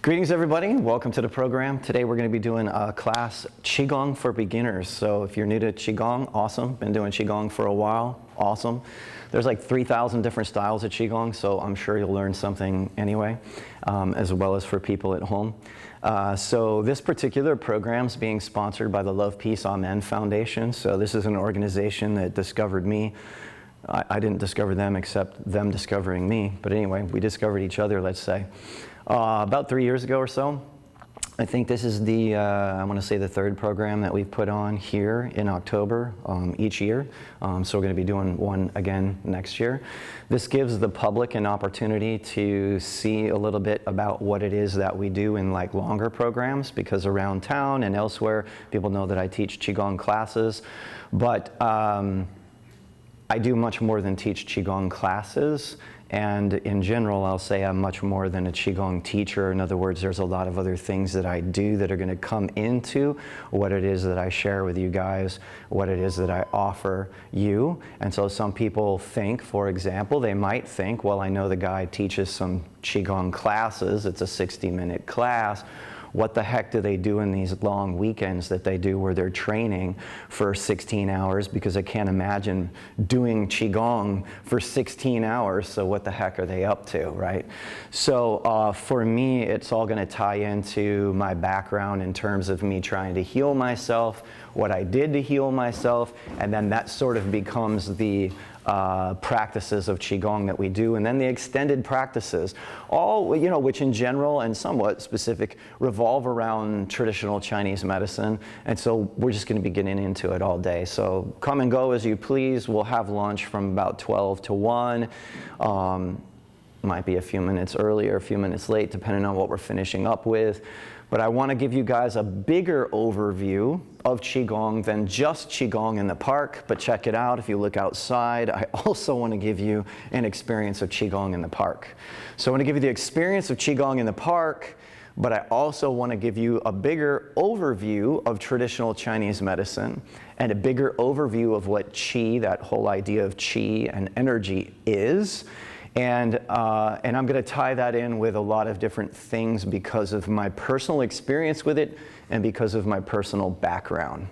Greetings everybody, welcome to the program. Today we're going to be doing a class Qigong for beginners. So if you're new to Qigong, awesome. Been doing Qigong for a while, awesome. There's like 3,000 different styles of Qigong, so I'm sure you'll learn something anyway, as well as for people at home. So this particular program is being sponsored by the Love, Peace, Amen Foundation. So this is an organization that discovered me. I didn't discover them except them discovering me. But anyway, we discovered each other, let's say. About 3 years ago or so. I think this is the, I want to say the third program that we've put on here in October each year. So we're going to be doing one again next year. This gives the public an opportunity to see a little bit about what it is that we do in like longer programs, because around town and elsewhere, people know that I teach Qigong classes. But I do much more than teach Qigong classes. And in general, I'll say I'm much more than a Qigong teacher. In other words, there's a lot of other things that I do that are going to come into what it is that I share with you guys, what it is that I offer you. And so some people think, for example, they might think, well, I know the guy teaches some Qigong classes. It's a 60-minute class. What the heck do they do in these long weekends that they do where they're training for 16 hours? Because I can't imagine doing Qigong for 16 hours, so what the heck are they up to, right? So for me, it's all going to tie into my background in terms of me trying to heal myself, what I did to heal myself, and then that sort of becomes the practices of Qigong that we do, and then the extended practices, all, you know, which in general and somewhat specific revolve around traditional Chinese medicine. And so we're just going to be getting into it all day. So come and go as you please. We'll have lunch from about 12 to 1. Might be a few minutes early or a few minutes late, depending on what we're finishing up with. But I want to give you guys a bigger overview of Qigong than just Qigong in the park. But check it out, if you look outside, I also want to give you an experience of Qigong in the park. So I want to give you the experience of Qigong in the park, but I also want to give you a bigger overview of traditional Chinese medicine and a bigger overview of what Qi, that whole idea of Qi and energy is. And I'm going to tie that in with a lot of different things because of my personal experience with it and because of my personal background.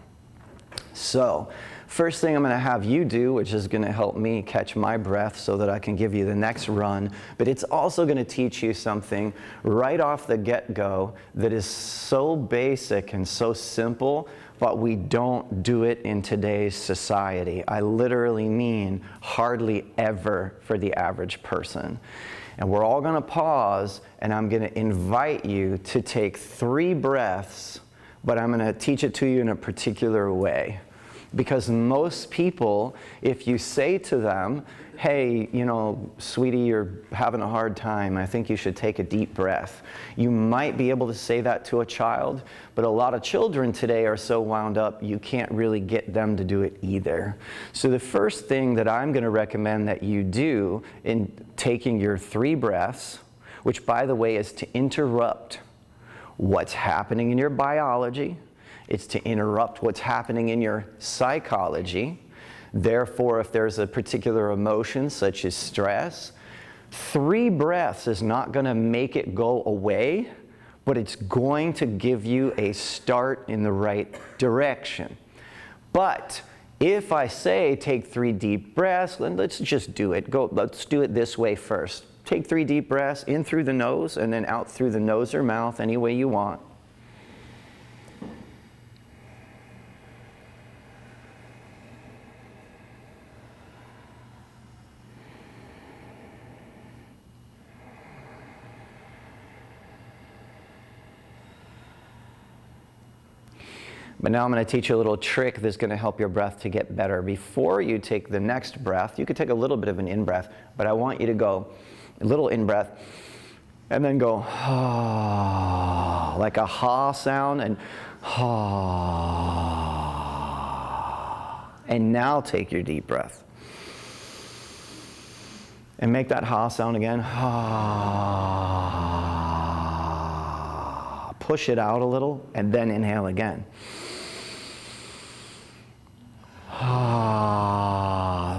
So, first thing I'm going to have you do, which is going to help me catch my breath so that I can give you the next run, but it's also going to teach you something right off the get-go that is so basic and so simple, but we don't do it in today's society. I literally mean hardly ever for the average person. And we're all going to pause, and I'm going to invite you to take 3 breaths, but I'm going to teach it to you in a particular way. Because most people, if you say to them, hey, you know, sweetie, you're having a hard time, I think you should take a deep breath. You might be able to say that to a child, but a lot of children today are so wound up, you can't really get them to do it either. So the first thing that I'm going to recommend that you do in taking your 3 breaths, which by the way is to interrupt what's happening in your biology, it's to interrupt what's happening in your psychology. Therefore, if there's a particular emotion, such as stress, 3 breaths is not going to make it go away, but it's going to give you a start in the right direction. But if I say take 3 deep breaths, then let's just do it. Let's do it this way first. Take 3 deep breaths in through the nose and then out through the nose or mouth, any way you want. But now I'm going to teach you a little trick that's going to help your breath to get better. Before you take the next breath, you could take a little bit of an in-breath, but I want you to go a little in-breath and then go like a ha sound and and now take your deep breath. And make that ha sound again. Push it out a little and then inhale again.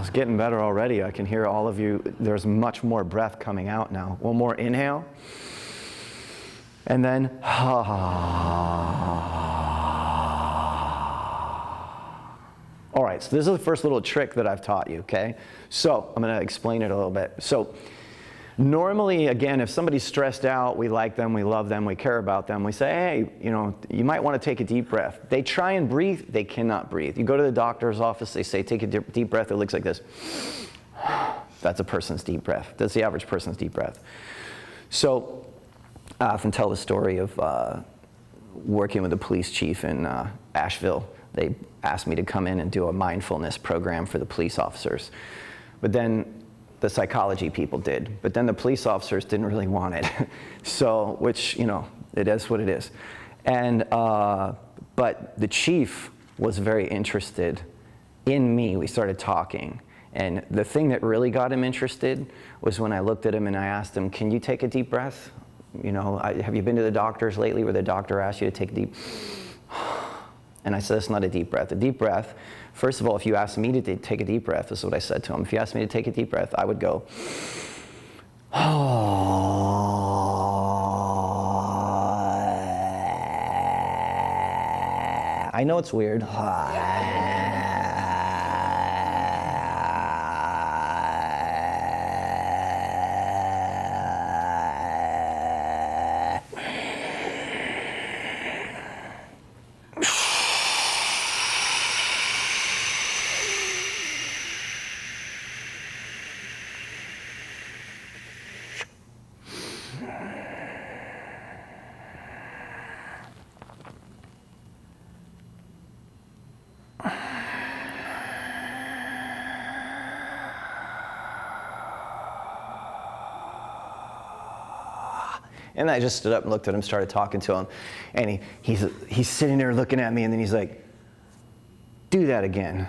It's getting better already. I can hear all of you. There's much more breath coming out now. One more inhale. And then, all right, so this is the first little trick that I've taught you, okay? So I'm going to explain it a little bit. So normally, again, if somebody's stressed out, we like them, we love them, we care about them, we say, hey, you know, you might want to take a deep breath. They try and breathe, they cannot breathe. You go to the doctor's office, they say, take a deep breath, it looks like this. That's a person's deep breath. That's the average person's deep breath. So I often tell the story of working with a police chief in Asheville. They asked me to come in and do a mindfulness program for the police officers. But then the psychology people did. But then the police officers didn't really want it. So, which, you know, it is what it is. And, but the chief was very interested in me. We started talking. And the thing that really got him interested was when I looked at him and I asked him, can you take a deep breath? You know, have you been to the doctors lately where the doctor asked you to take a deep... And I said, it's not a deep breath. A deep breath, first of all, if you asked me to take a deep breath, this is what I said to him. If you asked me to take a deep breath, I would go, I know it's weird. And I just stood up and looked at him, started talking to him. And he's sitting there looking at me, and then he's like, do that again.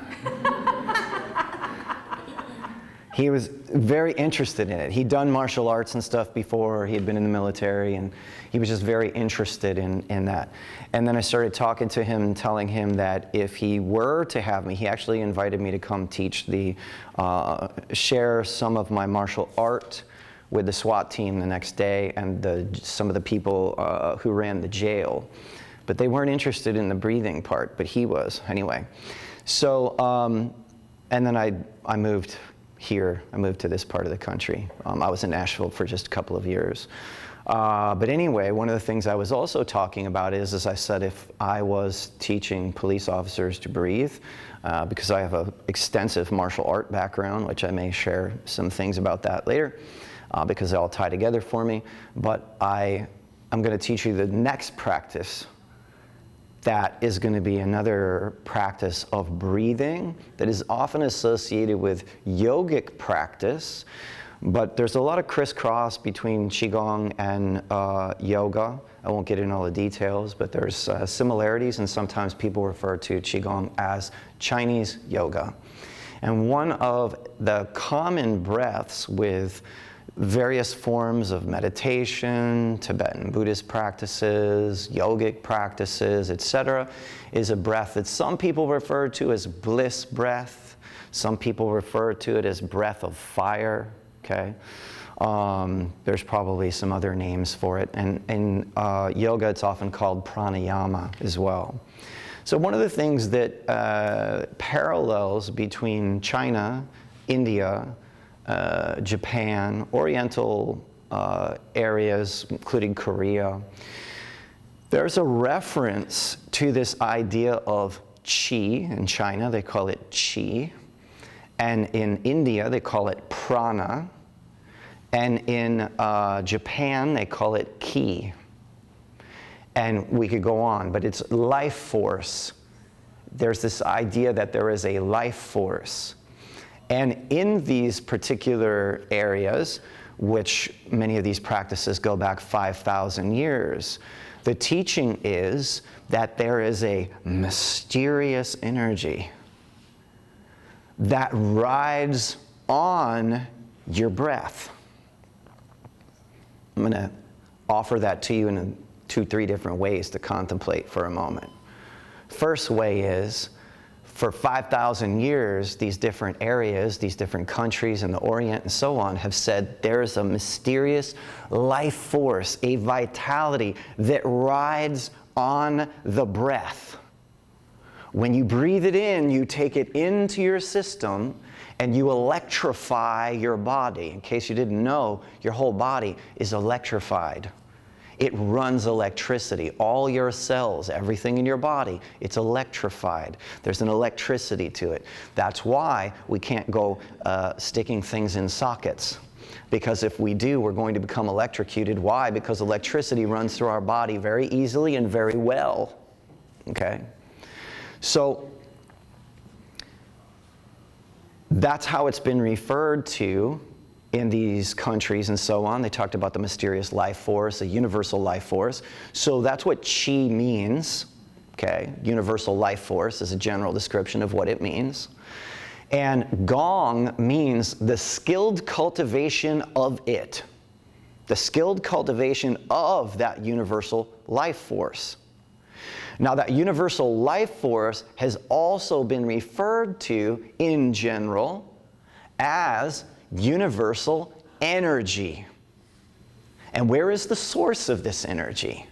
He was very interested in it. He'd done martial arts and stuff before. He had been in the military, and he was just very interested in that. And then I started talking to him and telling him that if he were to have me, he actually invited me to come teach share some of my martial art with the SWAT team the next day and some of the people who ran the jail. But they weren't interested in the breathing part, but he was, anyway. So, and then I moved here. I moved to this part of the country. I was in Nashville for just a couple of years. But anyway, one of the things I was also talking about is, as I said, if I was teaching police officers to breathe, because I have an extensive martial art background, which I may share some things about that later, because they all tie together for me. But I'm going to teach you the next practice that is going to be another practice of breathing that is often associated with yogic practice, but there's a lot of crisscross between Qigong and yoga. I won't get into all the details, but there's similarities, and sometimes people refer to Qigong as Chinese yoga. And one of the common breaths with various forms of meditation, Tibetan Buddhist practices, yogic practices, etc., is a breath that some people refer to as bliss breath. Some people refer to it as breath of fire, okay? There's probably some other names for it. And in yoga, it's often called pranayama as well. So one of the things that parallels between China, India, Japan, Oriental areas, including Korea, there's a reference to this idea of Qi. In China, they call it Qi. And in India, they call it prana. And in Japan, they call it Ki. And we could go on, but it's life force. There's this idea that there is a life force. And in these particular areas, which many of these practices go back 5,000 years, the teaching is that there is a mysterious energy that rides on your breath. I'm going to offer that to you in 2-3 different ways to contemplate for a moment. First way is, For 5,000 years, these different areas, these different countries in the Orient and so on have said there is a mysterious life force, a vitality that rides on the breath. When you breathe it in, you take it into your system and you electrify your body. In case you didn't know, your whole body is electrified. It runs electricity. All your cells, everything in your body, it's electrified. There's an electricity to it. That's why we can't go sticking things in sockets. Because if we do, we're going to become electrocuted. Why? Because electricity runs through our body very easily and very well. Okay? So that's how it's been referred to in these countries and so on. They talked about the mysterious life force, a universal life force. So that's what Qi means, okay? Universal life force is a general description of what it means. And Gong means the skilled cultivation of it. The skilled cultivation of that universal life force. Now that universal life force has also been referred to in general as universal energy. And where is the source of this energy?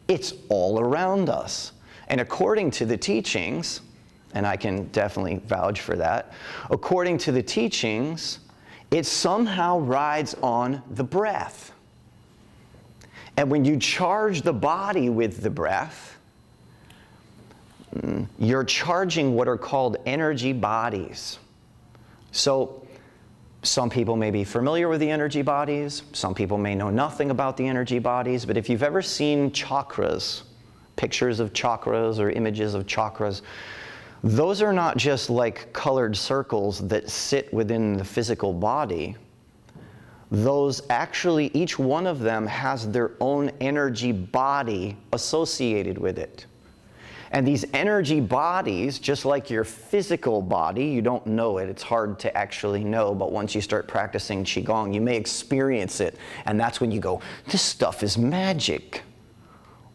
It's all around us. And according to the teachings, and I can definitely vouch for that, according to the teachings, it somehow rides on the breath. And when you charge the body with the breath, you're charging what are called energy bodies. So some people may be familiar with the energy bodies. Some people may know nothing about the energy bodies. But if you've ever seen chakras, pictures of chakras or images of chakras, those are not just like colored circles that sit within the physical body. Those actually, each one of them has their own energy body associated with it. And these energy bodies, just like your physical body, you don't know it, it's hard to actually know, but once you start practicing Qigong, you may experience it, and that's when you go, this stuff is magic.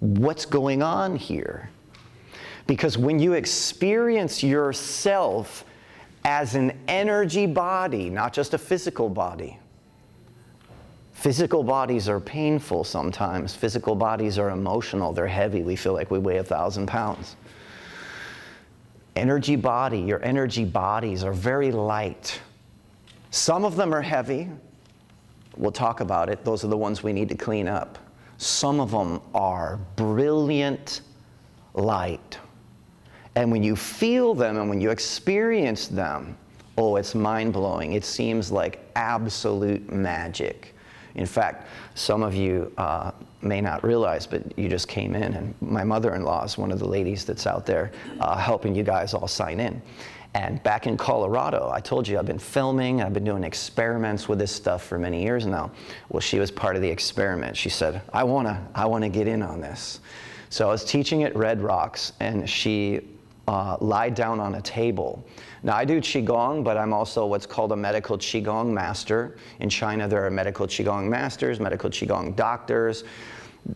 What's going on here? Because when you experience yourself as an energy body, not just a physical body, physical bodies are painful sometimes. Physical bodies are emotional. They're heavy. We feel like we weigh 1,000 pounds. Energy body, your energy bodies are very light. Some of them are heavy. We'll talk about it. Those are the ones we need to clean up. Some of them are brilliant light. And when you feel them and when you experience them, oh, it's mind-blowing. It seems like absolute magic. In fact, some of you may not realize, but you just came in, and my mother-in-law is one of the ladies that's out there helping you guys all sign in. And back in Colorado, I told you I've been filming, I've been doing experiments with this stuff for many years now. Well, she was part of the experiment. She said, I wanna get in on this. So I was teaching at Red Rocks, and she lied down on a table. Now, I do Qigong, but I'm also what's called a Medical Qigong Master. In China, there are Medical Qigong Masters, Medical Qigong Doctors.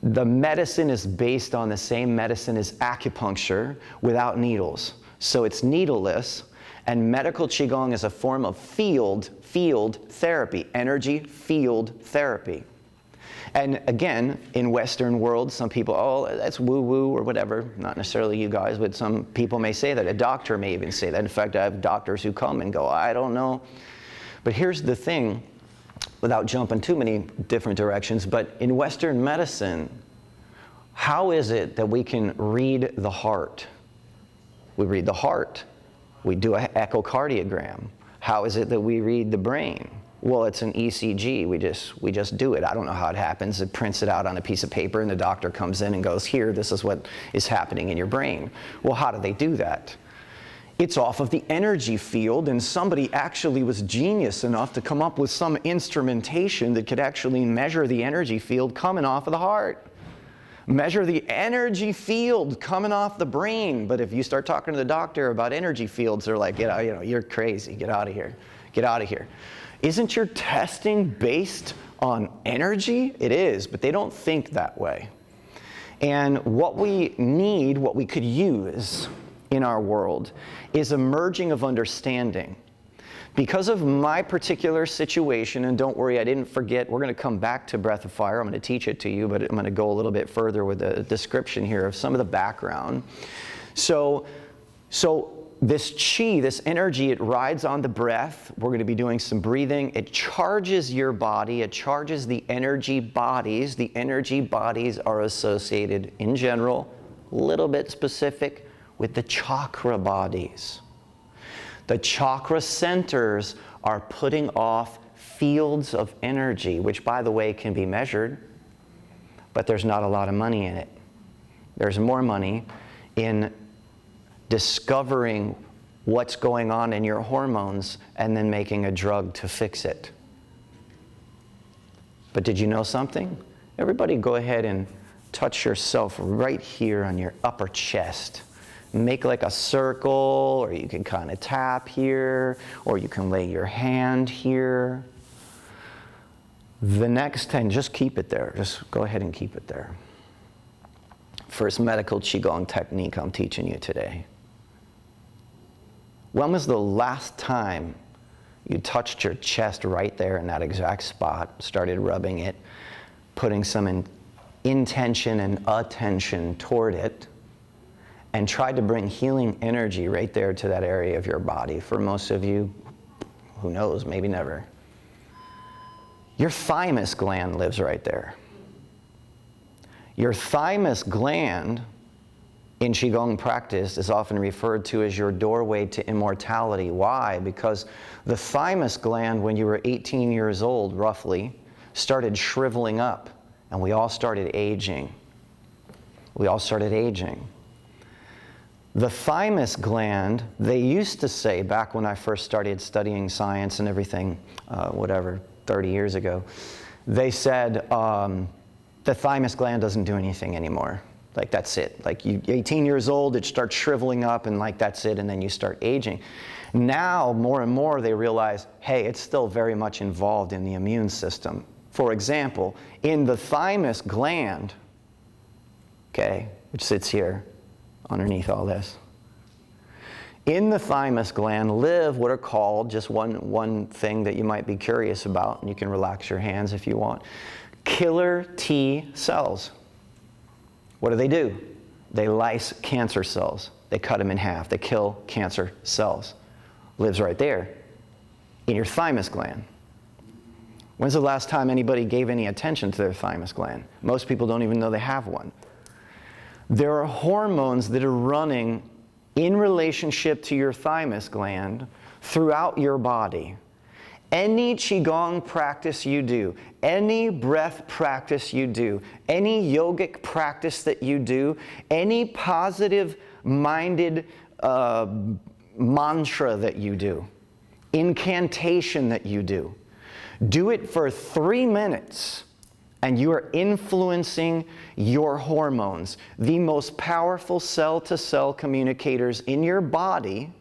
The medicine is based on the same medicine as acupuncture without needles. So it's needleless, and Medical Qigong is a form of field therapy, energy field therapy. And again, in Western world, some people, oh, that's woo-woo or whatever. Not necessarily you guys, but some people may say that. A doctor may even say that. In fact, I have doctors who come and go, I don't know. But here's the thing, without jumping too many different directions, but in Western medicine, how is it that we can read the heart? We read the heart. We do an echocardiogram. How is it that we read the brain? Well, it's an ECG. We just do it. I don't know how it happens. It prints it out on a piece of paper, and the doctor comes in and goes, here, this is what is happening in your brain. Well, how do they do that? It's off of the energy field, and somebody actually was genius enough to come up with some instrumentation that could actually measure the energy field coming off of the heart. Measure the energy field coming off the brain. But if you start talking to the doctor about energy fields, they're like, you're crazy. Get out of here. Get out of here. Isn't your testing based on energy? It is, but they don't think that way. And what we need, what we could use in our world is a merging of understanding. Because of my particular situation, and don't worry, I didn't forget, we're going to come back to Breath of Fire. I'm going to teach it to you, but I'm going to go a little bit further with a description here of some of the background. So this chi, this energy, it rides on the breath. We're going to be doing some breathing. It charges your body. It charges the energy bodies. The energy bodies are associated, in general, a little bit specific, with the chakra bodies. The chakra centers are putting off fields of energy, which, by the way, can be measured, but there's not a lot of money in it. There's more money in discovering what's going on in your hormones and then making a drug to fix it. But did you know something? Everybody go ahead and touch yourself right here on your upper chest. Make like a circle, or you can kind of tap here, or you can lay your hand here. The next 10, just keep it there. Just go ahead and keep it there. First medical Qigong technique I'm teaching you today. When was the last time you touched your chest right there in that exact spot, started rubbing it, putting some intention and attention toward it, and tried to bring healing energy right there to that area of your body? For most of you, who knows, maybe never. Your thymus gland lives right there. Your thymus gland in Qigong practice is often referred to as your doorway to immortality. Why? Because the thymus gland, when you were 18 years old, roughly, started shriveling up, and we all started aging. We all started aging. The thymus gland, they used to say, back when I first started studying science and everything, 30 years ago, they said the thymus gland doesn't do anything anymore. Like, that's it. Like, you 18 years old, it starts shriveling up, and like, that's it, and then you start aging. Now, more and more, they realize, hey, it's still very much involved in the immune system. For example, in the thymus gland, okay, which sits here, underneath all this. In the thymus gland live what are called, just one thing that you might be curious about, and you can relax your hands if you want, killer T cells. What do? They lyse cancer cells. They cut them in half. They kill cancer cells. Lives right there in your thymus gland. When's the last time anybody gave any attention to their thymus gland? Most people don't even know they have one. There are hormones that are running in relationship to your thymus gland throughout your body. Any Qigong practice you do, any breath practice you do, any yogic practice that you do, any positive-minded mantra that you do, incantation that you do it for 3 minutes, and you are influencing your hormones, the most powerful cell-to-cell communicators in your body.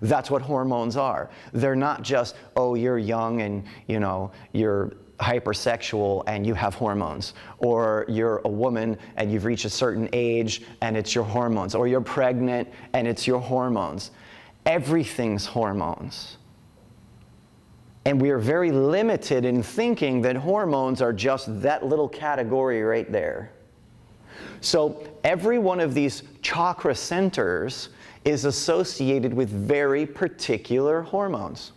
That's what hormones are. They're not just, oh, you're young and, you know, you're hypersexual and you have hormones, or you're a woman and you've reached a certain age and it's your hormones, or you're pregnant and it's your hormones. Everything's hormones. And we are very limited in thinking that hormones are just that little category right there. So every one of these chakra centers is associated with very particular hormones.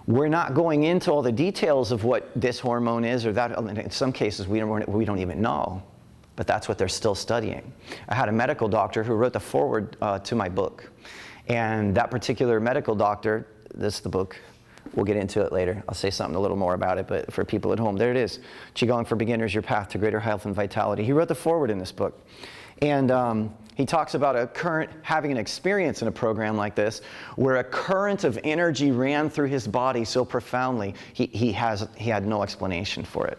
We're not going into all the details of what this hormone is or that. In some cases, we don't even know. But that's what they're still studying. I had a medical doctor who wrote the foreword to my book. And that particular medical doctor, this is the book. We'll get into it later. I'll say something a little more about it, but for people at home, there it is. Qigong for Beginners, Your Path to Greater Health and Vitality. He wrote the foreword in this book. And he talks about having an experience in a program like this where a current of energy ran through his body so profoundly, he had no explanation for it.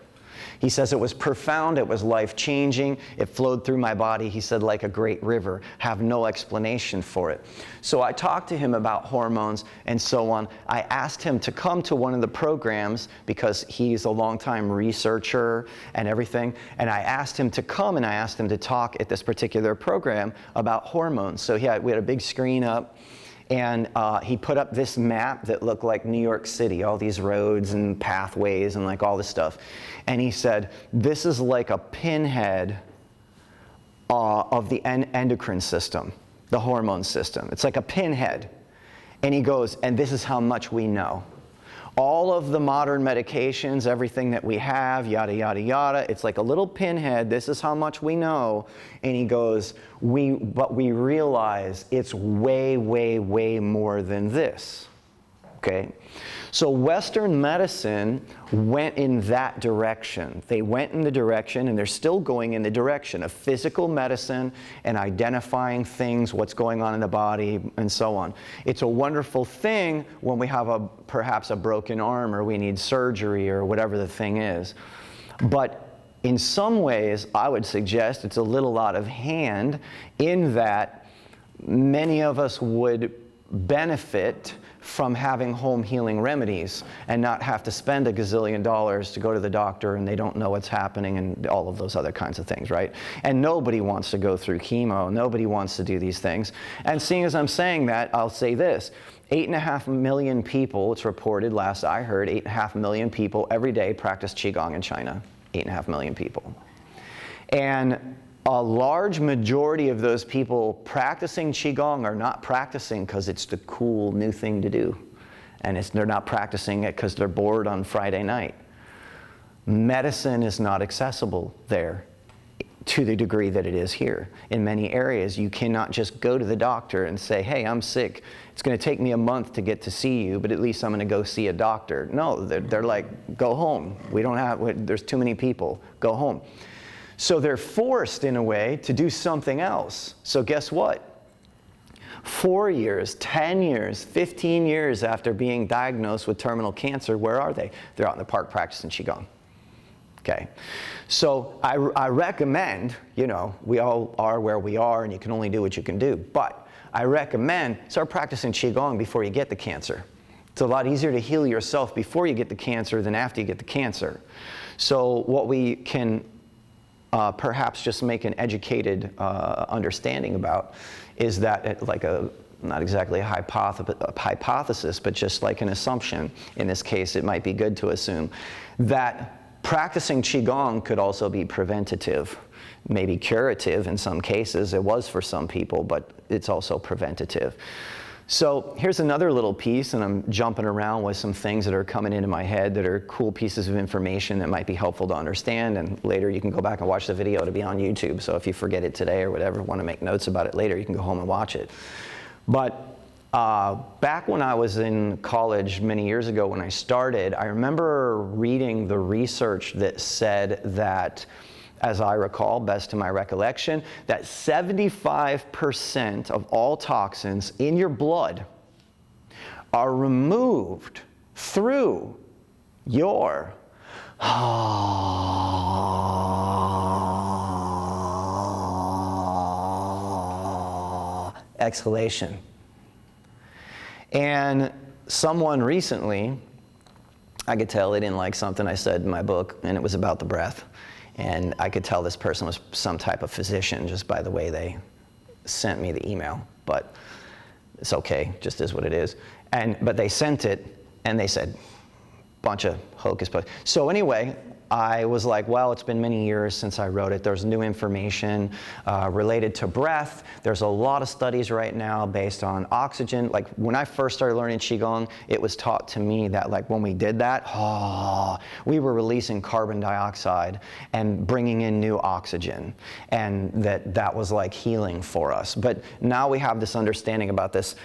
He says it was profound, it was life-changing, it flowed through my body, he said, like a great river. Have no explanation for it. So I talked to him about hormones and so on. I asked him to come to one of the programs because he's a longtime researcher and everything, and I asked him to come and I asked him to talk at this particular program about hormones. So we had a big screen up, and he put up this map that looked like New York City, all these roads and pathways and like all this stuff. And he said, this is like a pinhead of the endocrine system, the hormone system. It's like a pinhead. And he goes, and this is how much we know. All of the modern medications, everything that we have, yada, yada, yada, it's like a little pinhead. This is how much we know. And he goes, but we realize it's way, way, way more than this. Okay? So Western medicine went in that direction. They went in the direction, and they're still going in the direction of physical medicine and identifying things, what's going on in the body, and so on. It's a wonderful thing when we have perhaps a broken arm or we need surgery or whatever the thing is. But in some ways, I would suggest it's a little out of hand in that many of us would benefit from having home healing remedies and not have to spend $1 gazillion to go to the doctor and they don't know what's happening and all of those other kinds of things, right? And nobody wants to go through chemo. Nobody wants to do these things. And seeing as I'm saying that, I'll say this. 8.5 million people, it's reported last I heard, 8.5 million people every day practice Qigong in China. 8.5 million people. And a large majority of those people practicing Qigong are not practicing because it's the cool new thing to do. And they're not practicing it because they're bored on Friday night. Medicine is not accessible there to the degree that it is here. In many areas, you cannot just go to the doctor and say, hey, I'm sick. It's going to take me a month to get to see you, but at least I'm going to go see a doctor. No, they're like, go home. There's too many people. Go home. So they're forced, in a way, to do something else. So guess what? 4 years, 10 years, 15 years after being diagnosed with terminal cancer, where are they? They're out in the park practicing Qigong. Okay. So I recommend, we all are where we are and you can only do what you can do, but I recommend start practicing Qigong before you get the cancer. It's a lot easier to heal yourself before you get the cancer than after you get the cancer. So what we can perhaps just make an educated understanding about is that not exactly a hypothesis, but just like an assumption. In this case, it might be good to assume that practicing Qigong could also be preventative, maybe curative in some cases. It was for some people, but it's also preventative. So here's another little piece, and I'm jumping around with some things that are coming into my head that are cool pieces of information that might be helpful to understand, and later you can go back and watch the video. It'll be on YouTube, so if you forget it today or whatever, want to make notes about it later, you can go home and watch it. But back when I was in college many years ago when I started, I remember reading the research that said that, as I recall, best to my recollection, that 75% of all toxins in your blood are removed through your exhalation. And someone recently, I could tell they didn't like something I said in my book, and it was about the breath. And I could tell this person was some type of physician just by the way they sent me the email. But it's okay, just is what it is. But they sent it, and they said, bunch of hocus pocus. So anyway, I was like, well, it's been many years since I wrote it. There's new information related to breath. There's a lot of studies right now based on oxygen. Like when I first started learning Qigong, it was taught to me that like when we did that, we were releasing carbon dioxide and bringing in new oxygen. And that was like healing for us. But now we have this understanding about this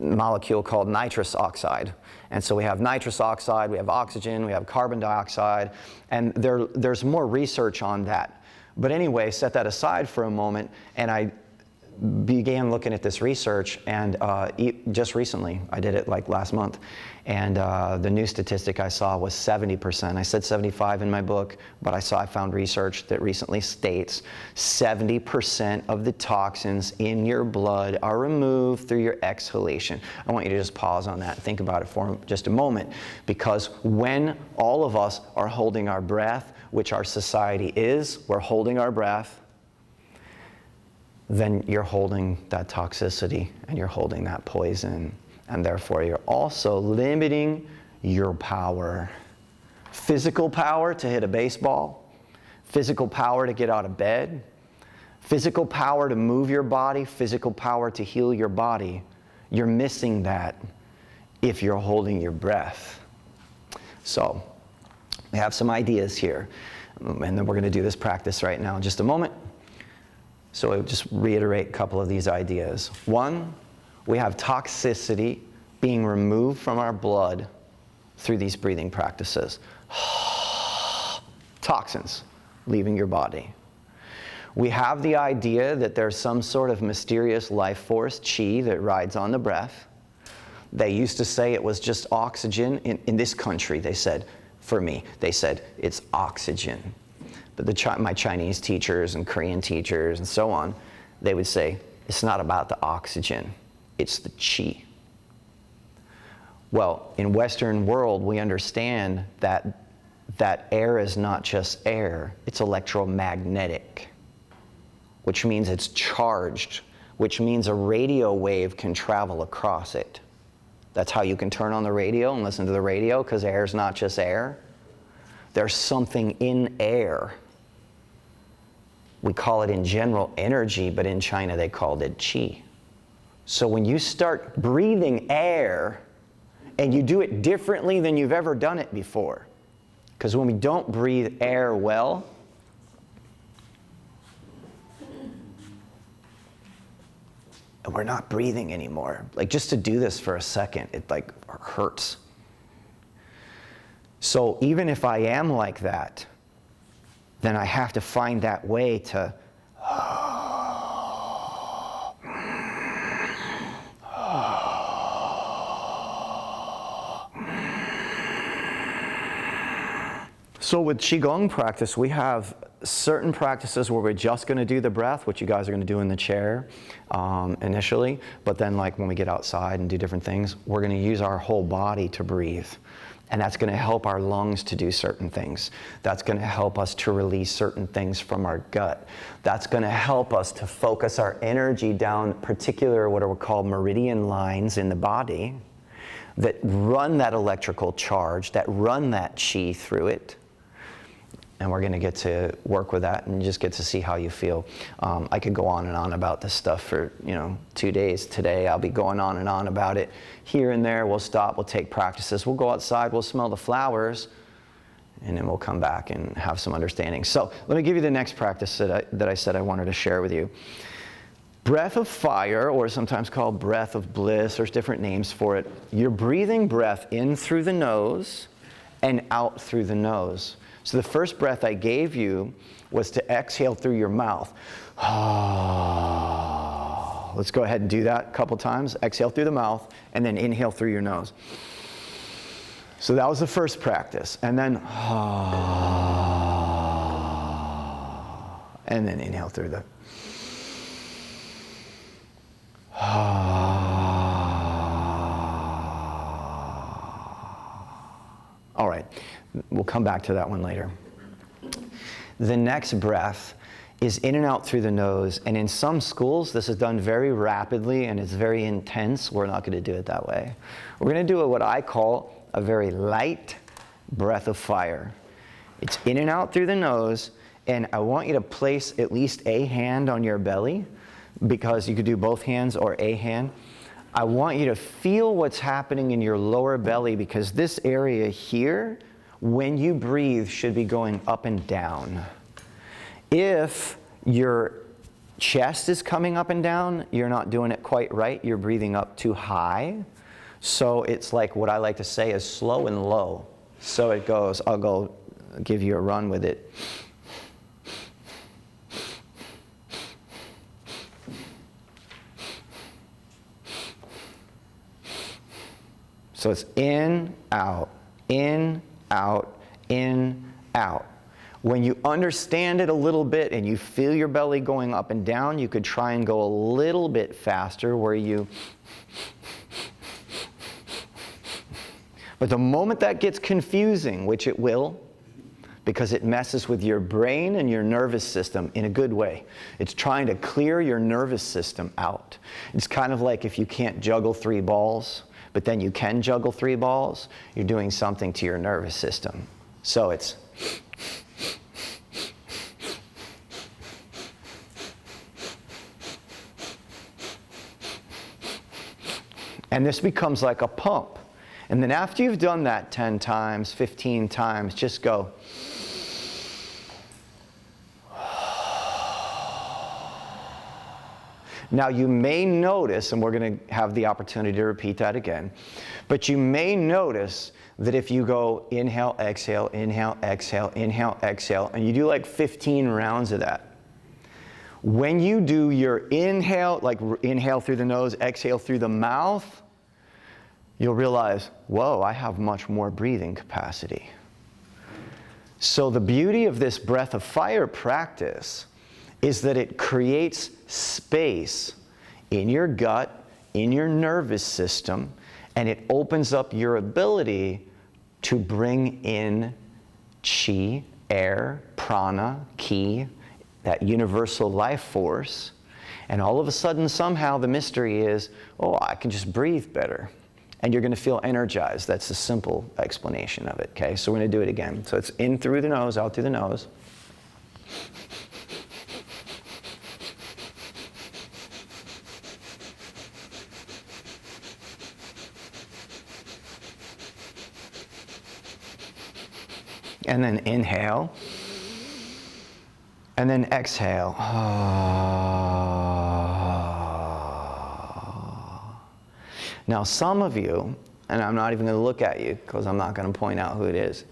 molecule called nitrous oxide. And so we have nitrous oxide, we have oxygen, we have carbon dioxide, and there's more research on that. But anyway, set that aside for a moment, and began looking at this research, and just recently, I did it like last month, and the new statistic I saw was 70%. I said 75 in my book, but I found research that recently states 70% of the toxins in your blood are removed through your exhalation. I want you to just pause on that and think about it for just a moment, because when all of us are holding our breath, which our society is, we're holding our breath, then you're holding that toxicity and you're holding that poison, and therefore you're also limiting your power. Physical power to hit a baseball, physical power to get out of bed, physical power to move your body, physical power to heal your body. You're missing that if you're holding your breath. So we have some ideas here, and then we're going to do this practice right now in just a moment. So I'll just reiterate a couple of these ideas. One, we have toxicity being removed from our blood through these breathing practices. Toxins leaving your body. We have the idea that there's some sort of mysterious life force, Qi, that rides on the breath. They used to say it was just oxygen. In this country, they said, for me, they said it's oxygen. But my Chinese teachers and Korean teachers and so on, they would say, it's not about the oxygen, it's the Qi. Well, in Western world, we understand that air is not just air, it's electromagnetic, which means it's charged, which means a radio wave can travel across it. That's how you can turn on the radio and listen to the radio, because air is not just air. There's something in air. We call it in general energy, but in China they called it Qi. So when you start breathing air, and you do it differently than you've ever done it before, because when we don't breathe air well, and we're not breathing anymore. Like, just to do this for a second, it like hurts. So even if I am like that, then I have to find that way to So with Qigong practice, we have certain practices where we're just going to do the breath, which you guys are going to do in the chair initially, but then like when we get outside and do different things, we're going to use our whole body to breathe. And that's going to help our lungs to do certain things. That's going to help us to release certain things from our gut. That's going to help us to focus our energy down particular what are called meridian lines in the body that run that electrical charge, that run that Qi through it. And we're going to get to work with that and just get to see how you feel. I could go on and on about this stuff for 2 days. Today I'll be going on and on about it. Here and there we'll stop, we'll take practices, we'll go outside, we'll smell the flowers, and then we'll come back and have some understanding. So let me give you the next practice that I said I wanted to share with you. Breath of fire, or sometimes called breath of bliss, there's different names for it. You're breathing breath in through the nose and out through the nose. So the first breath I gave you was to exhale through your mouth. Let's go ahead and do that a couple times. Exhale through the mouth and then inhale through your nose. So that was the first practice. And then inhale through the All right. We'll come back to that one later. The next breath is in and out through the nose, and in some schools this is done very rapidly and it's very intense. We're not going to do it that way. We're going to do what I call a very light breath of fire. It's in and out through the nose, and I want you to place at least a hand on your belly, because you could do both hands or a hand. I want you to feel what's happening in your lower belly, because this area here, when you breathe, should be going up and down. If your chest is coming up and down, you're not doing it quite right. You're breathing up too high. So it's like what I like to say is slow and low. So it goes, I'll go give you a run with it. So it's in, out, in, out, in, out. When you understand it a little bit and you feel your belly going up and down, you could try and go a little bit faster where you... But the moment that gets confusing, which it will, because it messes with your brain and your nervous system in a good way. It's trying to clear your nervous system out. It's kind of like if you can't juggle 3 balls, but then you can juggle 3 balls, you're doing something to your nervous system. So it's... And this becomes like a pump. And then after you've done that 10 times, 15 times, just go. Now you may notice, and we're going to have the opportunity to repeat that again, but you may notice that if you go inhale, exhale, inhale, exhale, inhale, exhale, and you do like 15 rounds of that, when you do your inhale, like inhale through the nose, exhale through the mouth, you'll realize, whoa, I have much more breathing capacity. So the beauty of this breath of fire practice is that it creates space in your gut, in your nervous system, and it opens up your ability to bring in chi, air, prana, ki, that universal life force. And all of a sudden, somehow, the mystery is, oh, I can just breathe better. And you're going to feel energized. That's the simple explanation of it, okay? So we're going to do it again. So it's in through the nose, out through the nose. And then inhale. And then exhale. Now some of you, and I'm not even going to look at you because I'm not going to point out who it is.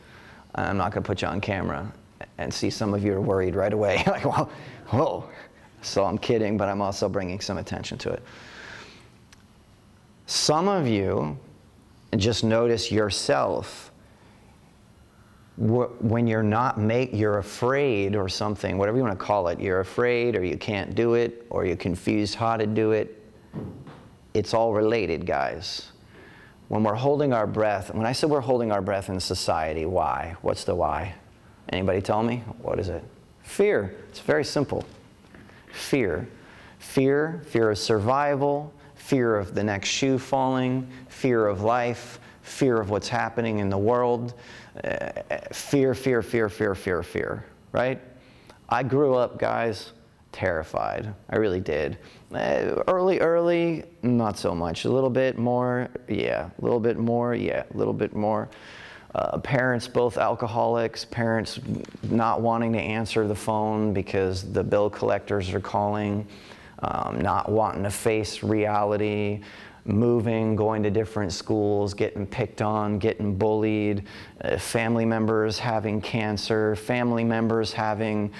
I'm not going to put you on camera and see some of you are worried right away. Like, whoa, whoa. So I'm kidding, but I'm also bringing some attention to it. Some of you just notice yourself when you're not you're afraid or something, whatever you want to call it. You're afraid, or you can't do it, or you're confused how to do it. It's all related, guys. When we're holding our breath, when I said we're holding our breath in society, why? What's the why? Anybody tell me? What is it? Fear. It's very simple. Fear. Fear of survival, fear of the next shoe falling, fear of life, fear of what's happening in the world, fear, right? I grew up, guys, terrified. I really did. Early, not so much. A little bit more, yeah. A little bit more, yeah. A little bit more. Parents, both alcoholics, parents not wanting to answer the phone because the bill collectors are calling, not wanting to face reality, moving, going to different schools, getting picked on, getting bullied, family members having cancer, family members having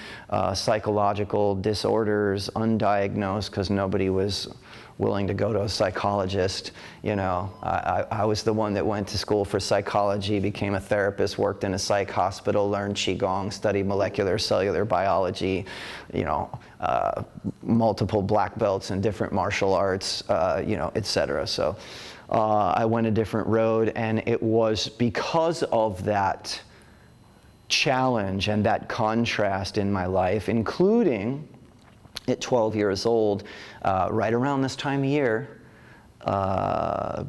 psychological disorders, undiagnosed because nobody was willing to go to a psychologist. You know, I was the one that went to school for psychology, became a therapist, worked in a psych hospital, learned Qigong, studied molecular cellular biology, you know, multiple black belts in different martial arts, you know, etc. So I went a different road, and it was because of that challenge and that contrast in my life, including at 12 years old, right around this time of year,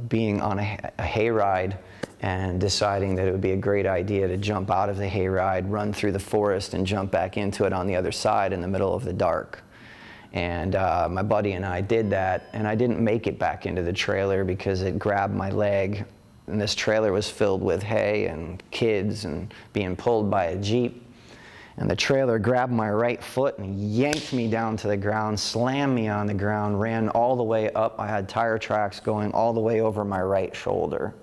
being on a hayride and deciding that it would be a great idea to jump out of the hayride, run through the forest, and jump back into it on the other side in the middle of the dark. And my buddy and I did that, and I didn't make it back into the trailer because it grabbed my leg. And this trailer was filled with hay and kids and being pulled by a Jeep. And the trailer grabbed my right foot and yanked me down to the ground, slammed me on the ground, ran all the way up. I had tire tracks going all the way over my right shoulder.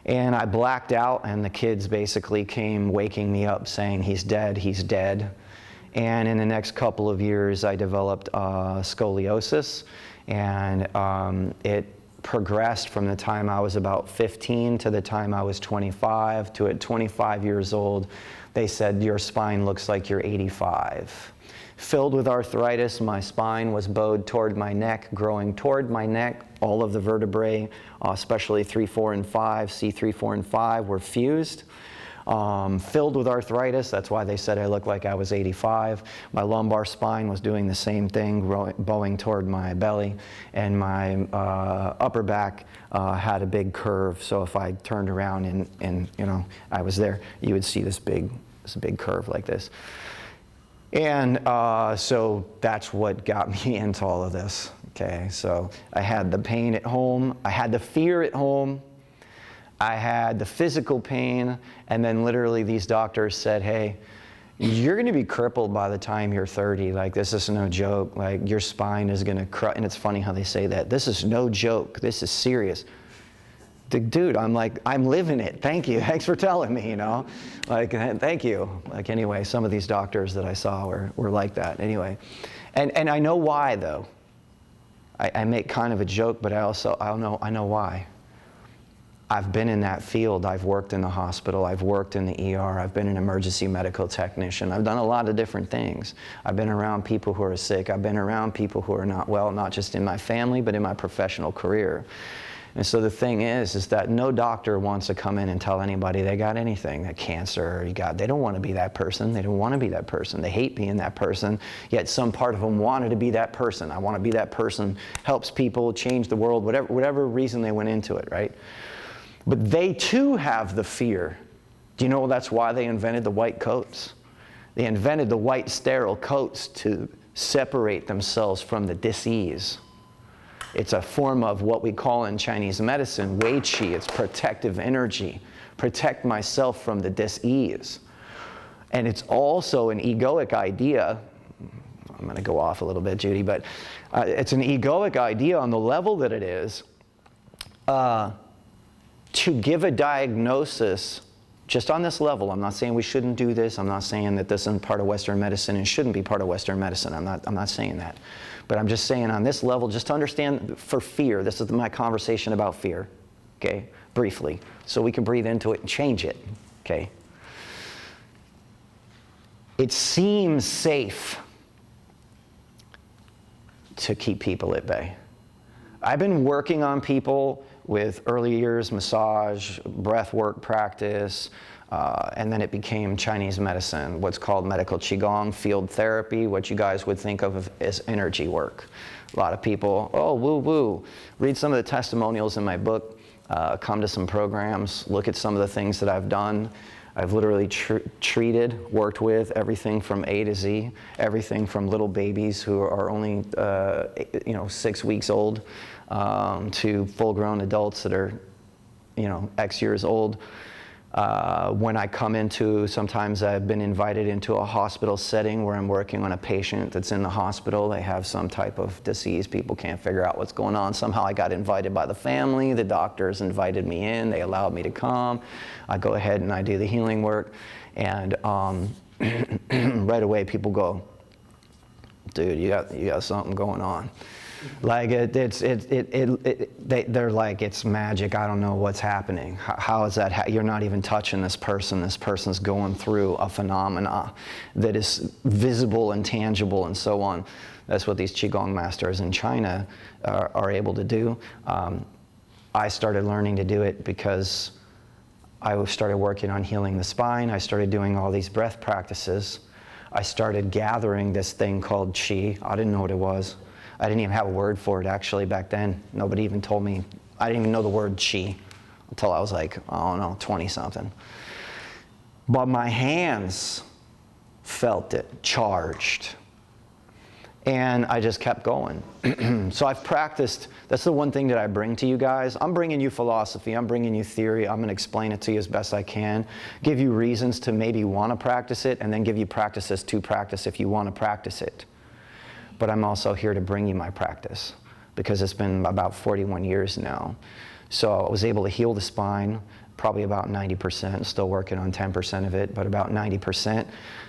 And I blacked out, and the kids basically came waking me up saying, "He's dead, he's dead." And in the next couple of years, I developed scoliosis, and progressed from the time I was about 15 to the time I was 25, to at 25 years old, they said, your spine looks like you're 85. Filled with arthritis, my spine was bowed toward my neck, growing toward my neck. All of the vertebrae, especially 3, 4, and 5, C3, 4, and 5, were fused. Filled with arthritis, that's why they said I looked like I was 85. My lumbar spine was doing the same thing, bowing toward my belly, and my upper back had a big curve. So if I turned around and you know, I was there, you would see this big curve like this. And so that's what got me into all of this. Okay, so I had the pain at home, I had the fear at home, I had the physical pain, and then literally these doctors said, hey, you're going to be crippled by the time you're 30. Like, this is no joke. Like, your spine is going to crush. And it's funny how they say that. This is no joke. This is serious. Dude, I'm like, I'm living it. Thank you. Thanks for telling me, you know. Like, thank you. Like, anyway, some of these doctors that I saw were like that. Anyway, and I know why, though. I make kind of a joke, but I know why. I've been in that field. I've worked in the hospital. I've worked in the ER. I've been an emergency medical technician. I've done a lot of different things. I've been around people who are sick. I've been around people who are not well, not just in my family, but in my professional career. And so the thing is that no doctor wants to come in and tell anybody they got anything, that cancer, they don't want to be that person. They don't want to be that person. They hate being that person, yet some part of them wanted to be that person. I want to be that person, helps people, change the world, whatever reason they went into it, right? But they too have the fear. Do you know that's why they invented the white coats? They invented the white sterile coats to separate themselves from the dis-ease. It's a form of what we call in Chinese medicine, Wei Qi. It's protective energy. Protect myself from the dis-ease. And it's also an egoic idea. I'm going to go off a little bit, Judy, but it's an egoic idea on the level that it is. To give a diagnosis just on this level. I'm not saying we shouldn't do this. I'm not saying that this isn't part of Western medicine and shouldn't be part of Western medicine. I'm not saying that. But I'm just saying on this level, just to understand for fear, this is my conversation about fear, okay, briefly, so we can breathe into it and change it, okay. It seems safe to keep people at bay. I've been working on people with early years massage, breath work practice, and then it became Chinese medicine, what's called medical Qigong, field therapy, what you guys would think of as energy work. A lot of people, oh, woo-woo. Read some of the testimonials in my book, come to some programs, look at some of the things that I've done. I've literally treated, worked with everything from A to Z, everything from little babies who are only 6 weeks old, to full-grown adults that are, X years old. When I come into, sometimes I've been invited into a hospital setting where I'm working on a patient that's in the hospital. They have some type of disease. People can't figure out what's going on. Somehow I got invited by the family. The doctors invited me in. They allowed me to come. I go ahead and I do the healing work. And right away people go, dude, you got something going on. Like they're like, it's magic. I don't know what's happening. How is that? You're not even touching this person. This person's going through a phenomena that is visible and tangible and so on. That's what these Qigong masters in China are able to do. I started learning to do it because I started working on healing the spine. I started doing all these breath practices. I started gathering this thing called Qi. I didn't know what it was. I didn't even have a word for it actually back then. Nobody even told me. I didn't even know the word Qi until I was like, I don't know, 20-something. But my hands felt it, charged. And I just kept going. So I've practiced. That's the one thing that I bring to you guys. I'm bringing you philosophy. I'm bringing you theory. I'm going to explain it to you as best I can. Give you reasons to maybe want to practice it, and then give you practices to practice if you want to practice it. But I'm also here to bring you my practice because it's been about 41 years now. So I was able to heal the spine, probably about 90%, still working on 10% of it, but about 90%.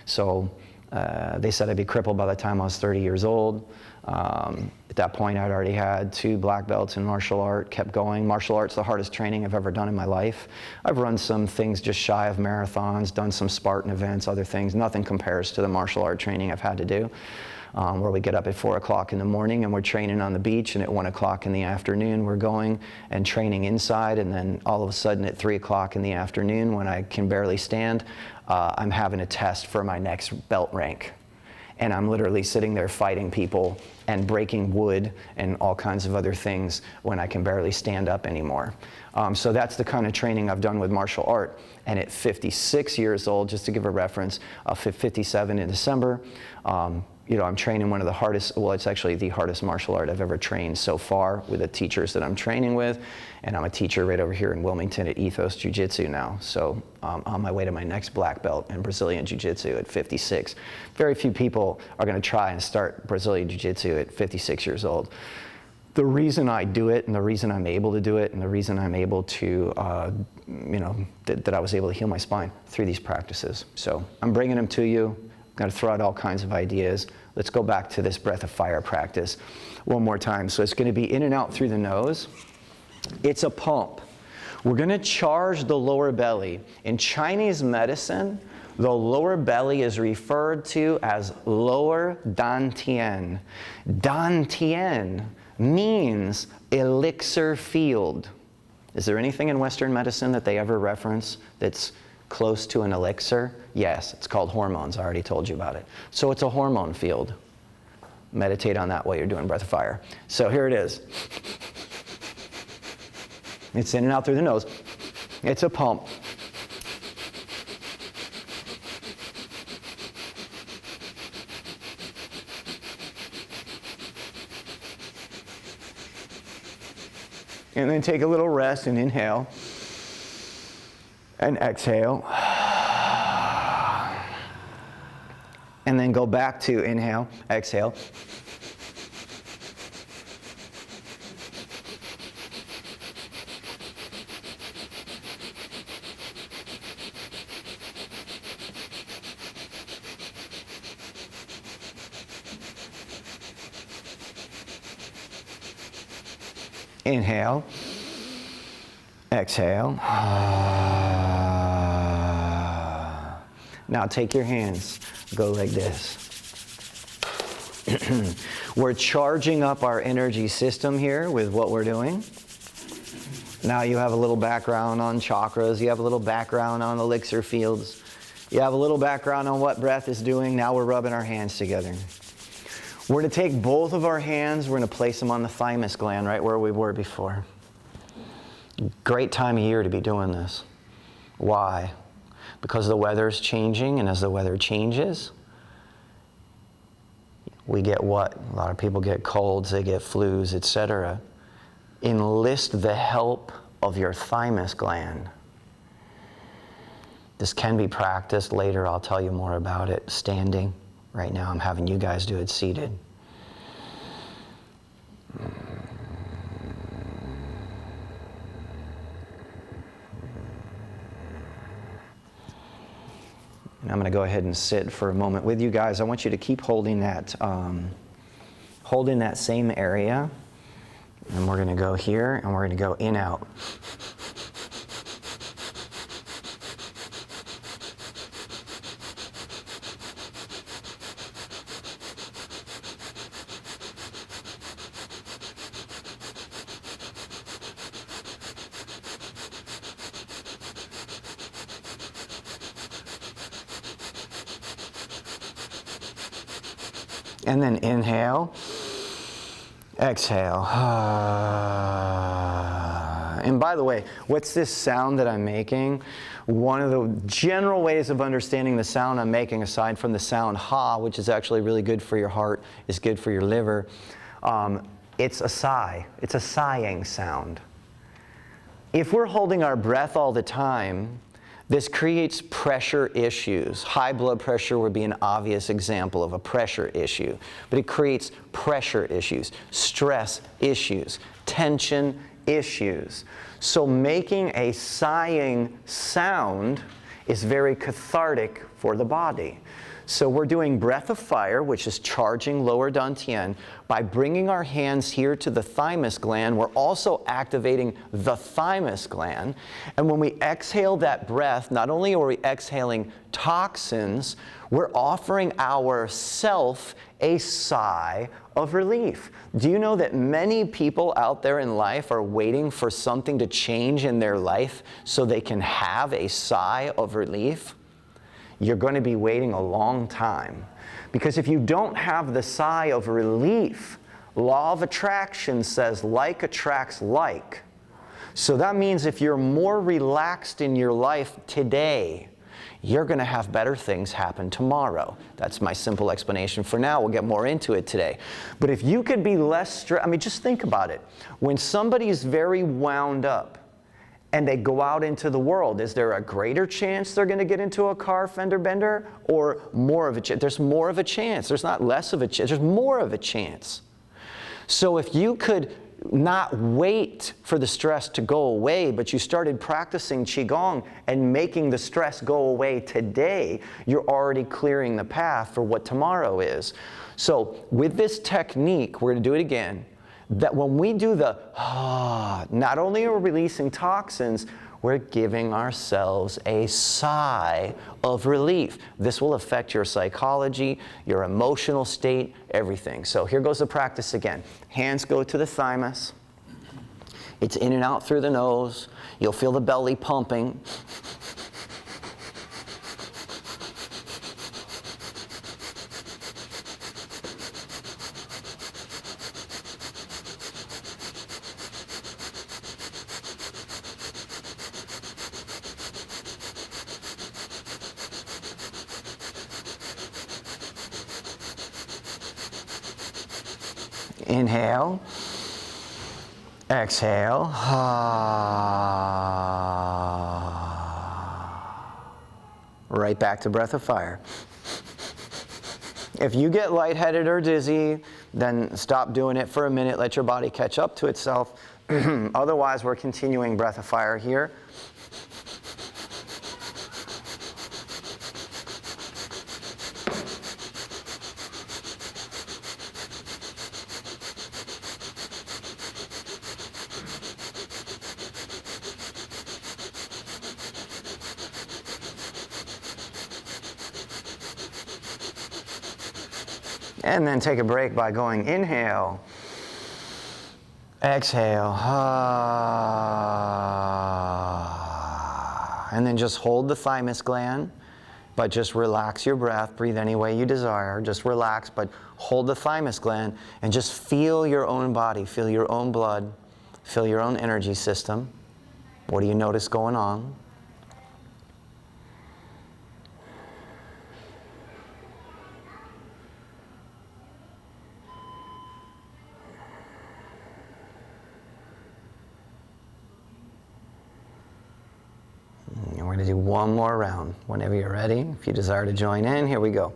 So They said I'd be crippled by the time I was 30 years old. At that point, I'd already had 2 black belts in martial art, kept going. Martial art's the hardest training I've ever done in my life. I've run some things just shy of marathons, done some Spartan events, other things. Nothing compares to the martial art training I've had to do, where we get up at 4 o'clock in the morning and we're training on the beach, and at 1 o'clock in the afternoon we're going and training inside, and then all of a sudden at 3 o'clock in the afternoon, when I can barely stand, I'm having a test for my next belt rank. And I'm literally sitting there fighting people and breaking wood and all kinds of other things when I can barely stand up anymore. So that's the kind of training I've done with martial art. And at 56 years old, just to give a reference, 57 in December, you know, I'm training one of the hardest, well, it's actually the hardest martial art I've ever trained so far with the teachers that I'm training with. And I'm a teacher right over here in Wilmington at Ethos Jiu-Jitsu now. So on my way to my next black belt in Brazilian Jiu-Jitsu at 56. Very few people are going to try and start Brazilian Jiu-Jitsu at 56 years old. The reason I do it, and the reason I'm able to do it, and the reason I'm able to, you know, that I was able to heal my spine through these practices. So I'm bringing them to you. I'm going to throw out all kinds of ideas. Let's go back to this breath of fire practice one more time. So it's going to be in and out through the nose. It's a pump. We're going to charge the lower belly. In Chinese medicine, the lower belly is referred to as lower dantian. Dantian means elixir field. Is there anything in Western medicine that they ever reference that's close to an elixir? Yes, it's called hormones. I already told you about it. So it's a hormone field. Meditate on that while you're doing breath of fire. So here it is. It's in and out through the nose. It's a pump. And then take a little rest and inhale. And exhale. And then go back to inhale, exhale. Inhale, exhale. Now take your hands, go like this. We're charging up our energy system here with what we're doing. Now you have a little background on chakras, you have a little background on elixir fields, you have a little background on what breath is doing. Now we're rubbing our hands together. We're going to take both of our hands, we're going to place them on the thymus gland right where we were before. Great time of year to be doing this. Why? Because the weather is changing, and as the weather changes, we get what? A lot of people get colds, they get flus, etc. Enlist the help of your thymus gland. This can be practiced later. I'll tell you more about it standing. Right now I'm having you guys do it seated. And I'm going to go ahead and sit for a moment with you guys. I want you to keep holding that same area. And we're going to go here, and we're going to go in, out. And then inhale, exhale. And by the way, what's this sound that I'm making? One of the general ways of understanding the sound I'm making, aside from the sound ha, which is actually really good for your heart, is good for your liver, it's a sigh. It's a sighing sound. If we're holding our breath all the time, this creates pressure issues. High blood pressure would be an obvious example of a pressure issue, but it creates pressure issues, stress issues, tension issues. So making a sighing sound is very cathartic for the body. So we're doing breath of fire, which is charging lower dantian. By bringing our hands here to the thymus gland, we're also activating the thymus gland. And when we exhale that breath, not only are we exhaling toxins, we're offering ourself a sigh of relief. Do you know that many people out there in life are waiting for something to change in their life so they can have a sigh of relief? You're going to be waiting a long time. Because if you don't have the sigh of relief, law of attraction says like attracts like. So that means if you're more relaxed in your life today, you're going to have better things happen tomorrow. That's my simple explanation for now. We'll get more into it today. But if you could be less stressed, I mean, just think about it. When somebody's very wound up and they go out into the world, is there a greater chance they're going to get into a car fender bender, or more of a chance? There's more of a chance. There's not less of a chance. There's more of a chance. So if you could not wait for the stress to go away, but you started practicing Qigong and making the stress go away today, you're already clearing the path for what tomorrow is. So with this technique, we're going to do it again, that when we do the not only are we releasing toxins, we're giving ourselves a sigh of relief. This will affect your psychology, your emotional state, everything. So here goes the practice again. Hands go to the thymus. It's in and out through the nose. You'll feel the belly pumping. Inhale, exhale, right back to breath of fire. If you get lightheaded or dizzy, then stop doing it for a minute, let your body catch up to itself. Otherwise, we're continuing breath of fire here. And then take a break by going inhale, exhale, and then just hold the thymus gland, but just relax your breath. Breathe any way you desire. Just relax, but hold the thymus gland and just feel your own body, feel your own blood, feel your own energy system. What do you notice going on? And we're going to do one more round. Whenever you're ready, if you desire to join in, here we go.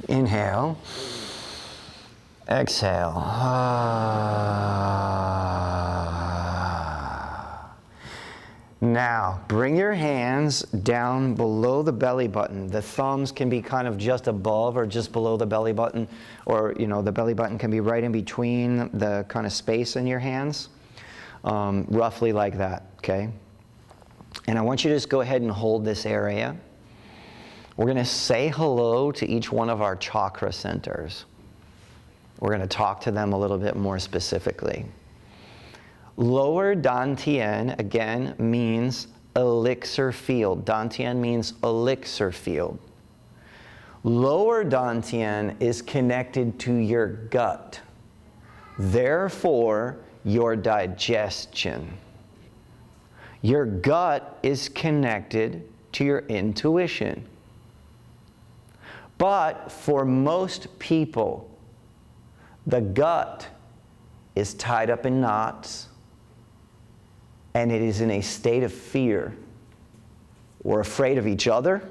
Inhale. Exhale. Now, bring your hands down below the belly button. The thumbs can be kind of just above or just below the belly button, or, you know, the belly button can be right in between the kind of space in your hands, roughly like that, okay? And I want you to just go ahead and hold this area. We're going to say hello to each one of our chakra centers. We're going to talk to them a little bit more specifically. Lower dantian, again, means elixir field. Dantian means elixir field. Lower dantian is connected to your gut. Therefore, your digestion. Your gut is connected to your intuition. But for most people, the gut is tied up in knots. and it is in a state of fear. We're afraid of each other.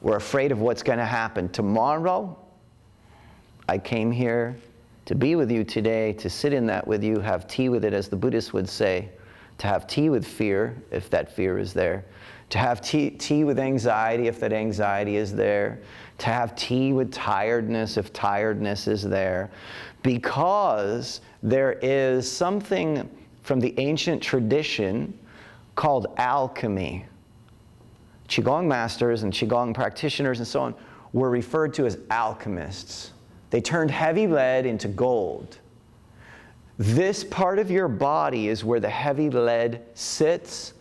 We're afraid of what's going to happen tomorrow. I came here to be with you today, to sit in that with you, have tea with it, as the Buddhists would say, to have tea with fear, if that fear is there, to have tea with anxiety, if that anxiety is there, to have tea with tiredness, if tiredness is there, because there is something from the ancient tradition called alchemy. Qigong masters and Qigong practitioners and so on were referred to as alchemists. They turned heavy lead into gold. This part of your body is where the heavy lead sits,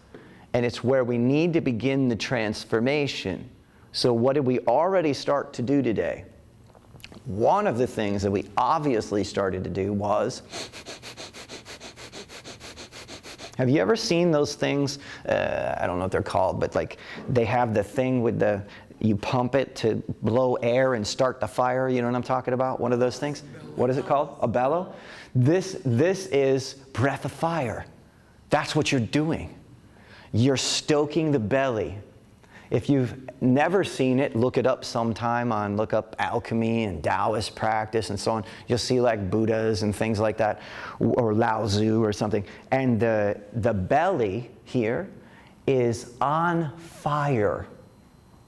and it's where we need to begin the transformation. So what did we already start to do today? One of the things that we obviously started to do was, have you ever seen those things? I don't know what they're called, but like they have the thing with the, you pump it to blow air and start the fire. You know what I'm talking about? One of those things. What is it called? A bellow? This is breath of fire. That's what you're doing. You're stoking the belly. If you've never seen it, look it up sometime look up alchemy and Taoist practice and so on. You'll see like Buddhas and things like that, or Lao Tzu or something. And the belly here is on fire.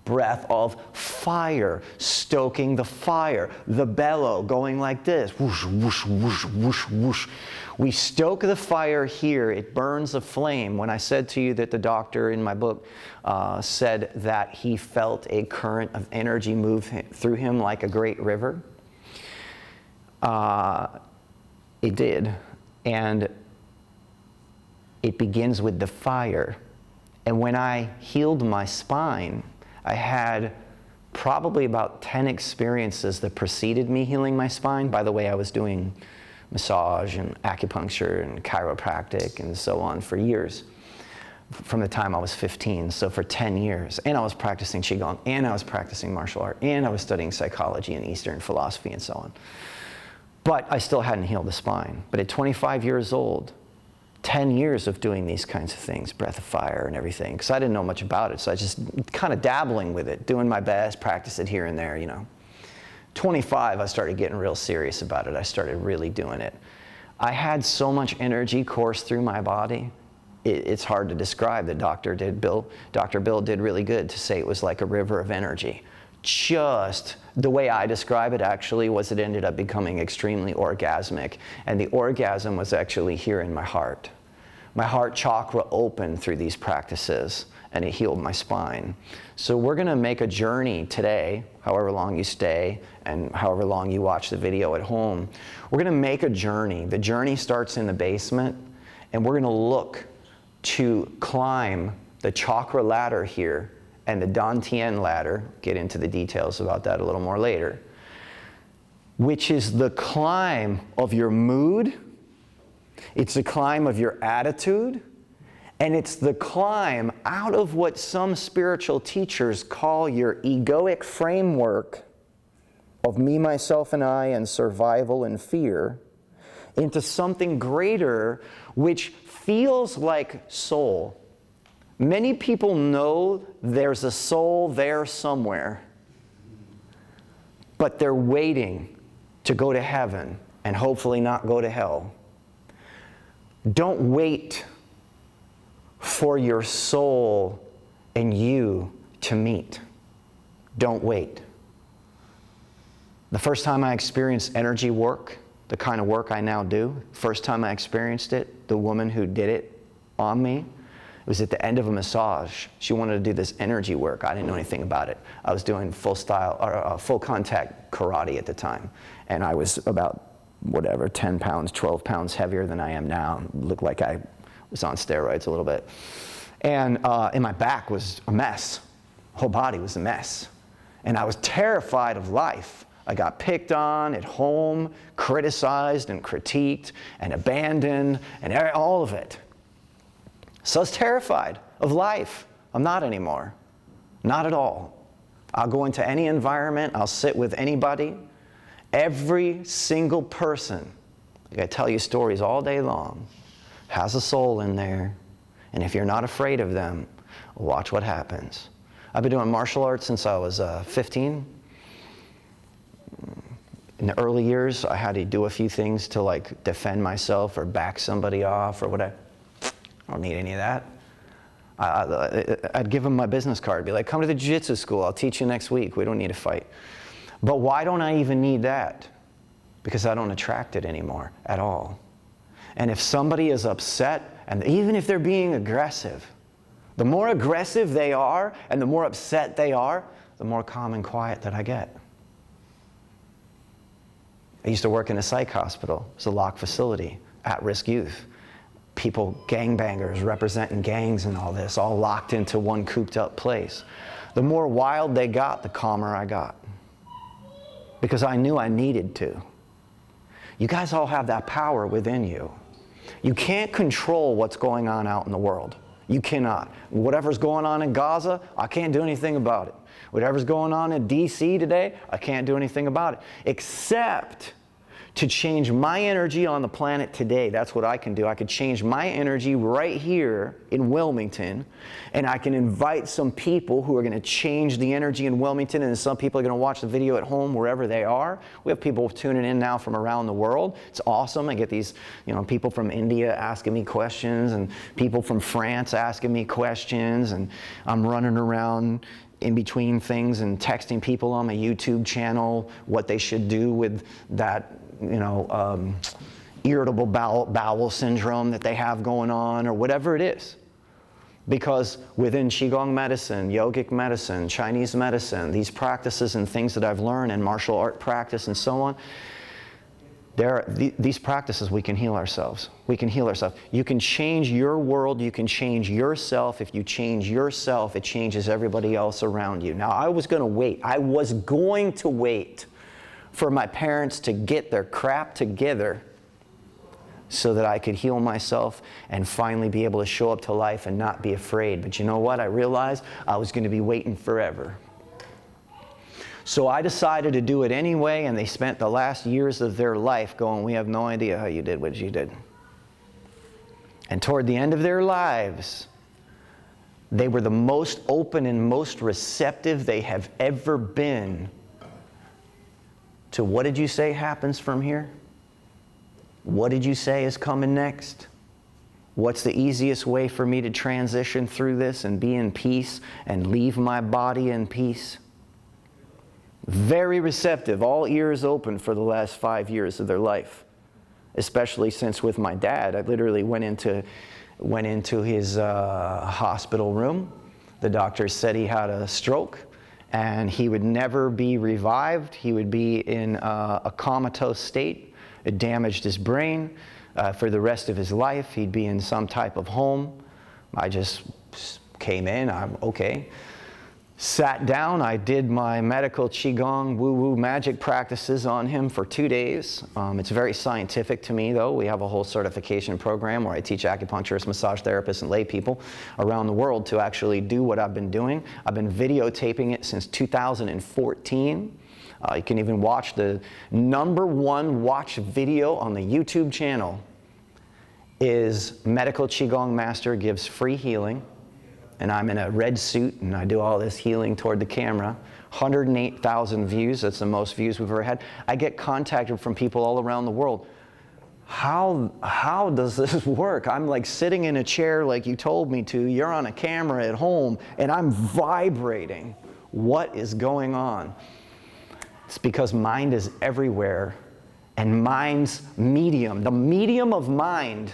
Breath of fire, stoking the fire, the bellow going like this, whoosh, whoosh, whoosh, whoosh, whoosh. We stoke the fire here, it burns a flame. When I said to you that the doctor in my book said that he felt a current of energy move through him like a great river, it did. And it begins with the fire. And when I healed my spine, I had probably about 10 experiences that preceded me healing my spine. By the way, I was doing massage and acupuncture and chiropractic and so on for years, from the time I was 15, so for 10 years. And I was practicing Qigong, and I was practicing martial art, and I was studying psychology and Eastern philosophy and so on. But I still hadn't healed the spine. But at 25 years old, 10 years of doing these kinds of things, breath of fire and everything, because I didn't know much about it, so I just kind of dabbling with it, doing my best, practice it here and there, you know. 25, I started getting real serious about it. I started really doing it. I had so much energy course through my body, it's hard to describe. Dr. Bill did really good to say it was like a river of energy. Just the way I describe it actually was it ended up becoming extremely orgasmic, and the orgasm was actually here in my heart. My heart chakra opened through these practices, and it healed my spine. So we're going to make a journey today, however long you stay and however long you watch the video at home. We're going to make a journey. The journey starts in the basement, and we're going to look to climb the chakra ladder here and the Dantian ladder, get into the details about that a little more later, which is the climb of your mood, it's the climb of your attitude, and it's the climb out of what some spiritual teachers call your egoic framework of me, myself, and I, and survival and fear, into something greater which feels like soul. Many people know there's a soul there somewhere, but they're waiting to go to heaven and hopefully not go to hell. Don't wait for your soul and you to meet. Don't wait. The first time I experienced energy work, the kind of work I now do, first time I experienced it, the woman who did it on me, it was at the end of a massage. She wanted to do this energy work. I didn't know anything about it. I was doing full contact karate at the time. And I was about, 10 pounds, 12 pounds heavier than I am now. Looked like I was on steroids a little bit. And my back was a mess. Whole body was a mess. And I was terrified of life. I got picked on at home, criticized and critiqued and abandoned and all of it. So I was terrified of life. I'm not anymore. Not at all. I'll go into any environment. I'll sit with anybody. Every single person, I tell you stories all day long, has a soul in there. And if you're not afraid of them, watch what happens. I've been doing martial arts since I was 15. In the early years, I had to do a few things to like defend myself or back somebody off or whatever. I don't need any of that. I'd give them my business card, be like, come to the jiu-jitsu school, I'll teach you next week, we don't need to fight. But why don't I even need that? Because I don't attract it anymore at all. And if somebody is upset, and even if they're being aggressive, the more aggressive they are and the more upset they are, the more calm and quiet that I get. I used to work in a psych hospital. It was a locked facility, at-risk youth. People, gangbangers, representing gangs and all this, all locked into one cooped up place. The more wild they got, the calmer I got. Because I knew I needed to. You guys all have that power within you. You can't control what's going on out in the world. You cannot. Whatever's going on in Gaza, I can't do anything about it. Whatever's going on in DC today, I can't do anything about it. Except to change my energy on the planet today. That's what I can do. I could change my energy right here in Wilmington, and I can invite some people who are going to change the energy in Wilmington, and some people are going to watch the video at home wherever they are. We have people tuning in now from around the world. It's awesome. I get these, people from India asking me questions, and people from France asking me questions, and I'm running around in between things and texting people on my YouTube channel what they should do with that irritable bowel syndrome that they have going on, or whatever it is. Because within Qigong medicine, yogic medicine, Chinese medicine, these practices and things that I've learned, and martial art practice and so on, these practices, we can heal ourselves. We can heal ourselves. You can change your world. You can change yourself. If you change yourself, it changes everybody else around you. Now, I was going to wait. I was going to wait for my parents to get their crap together so that I could heal myself and finally be able to show up to life and not be afraid. But you know what? I realized I was going to be waiting forever. So I decided to do it anyway, and they spent the last years of their life going, we have no idea how you did what you did. And toward the end of their lives, they were the most open and most receptive they have ever been to what did you say happens from here? What did you say is coming next? What's the easiest way for me to transition through this and be in peace and leave my body in peace? Very receptive, all ears open for the last 5 years of their life. Especially since with my dad, I literally went into his hospital room. The doctor said he had a stroke and he would never be revived. He would be in a comatose state. It damaged his brain. For the rest of his life, he'd be in some type of home. I just came in, I'm okay. Sat down, I did my medical Qigong woo-woo magic practices on him for 2 days. It's very scientific to me, though. We have a whole certification program where I teach acupuncturists, massage therapists, and lay people around the world to actually do what I've been doing. I've been videotaping it since 2014. You can even watch the #1 watch video on the YouTube channel is Medical Qigong Master gives free healing. And I'm in a red suit, and I do all this healing toward the camera. 108,000 views. That's the most views we've ever had. I get contacted from people all around the world. How does this work? I'm like sitting in a chair like you told me to. You're on a camera at home, and I'm vibrating. What is going on? It's because mind is everywhere, and mind's medium, the medium of mind,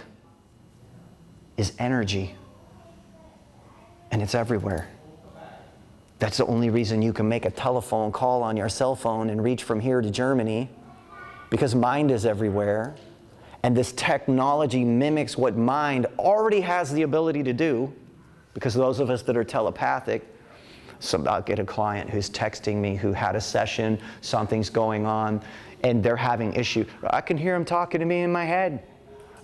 is energy. And it's everywhere. That's the only reason you can make a telephone call on your cell phone and reach from here to Germany, because mind is everywhere. And this technology mimics what mind already has the ability to do, because those of us that are telepathic, so I'll get a client who's texting me who had a session, something's going on, and they're having issue. I can hear him talking to me in my head.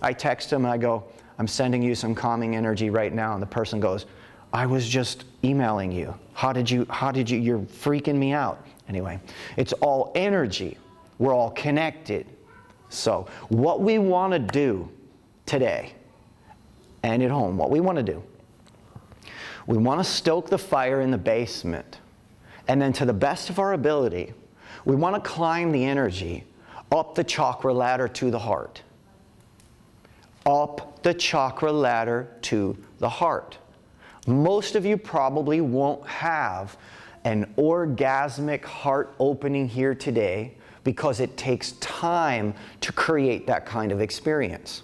I text him and I go, I'm sending you some calming energy right now. And the person goes, I was just emailing you. How did you, you're freaking me out. Anyway, it's all energy. We're all connected. So what we want to do today, and at home, what we want to do, we want to stoke the fire in the basement, and then to the best of our ability, we want to climb the energy up the chakra ladder to the heart. Up the chakra ladder to the heart. Most of you probably won't have an orgasmic heart opening here today because it takes time to create that kind of experience.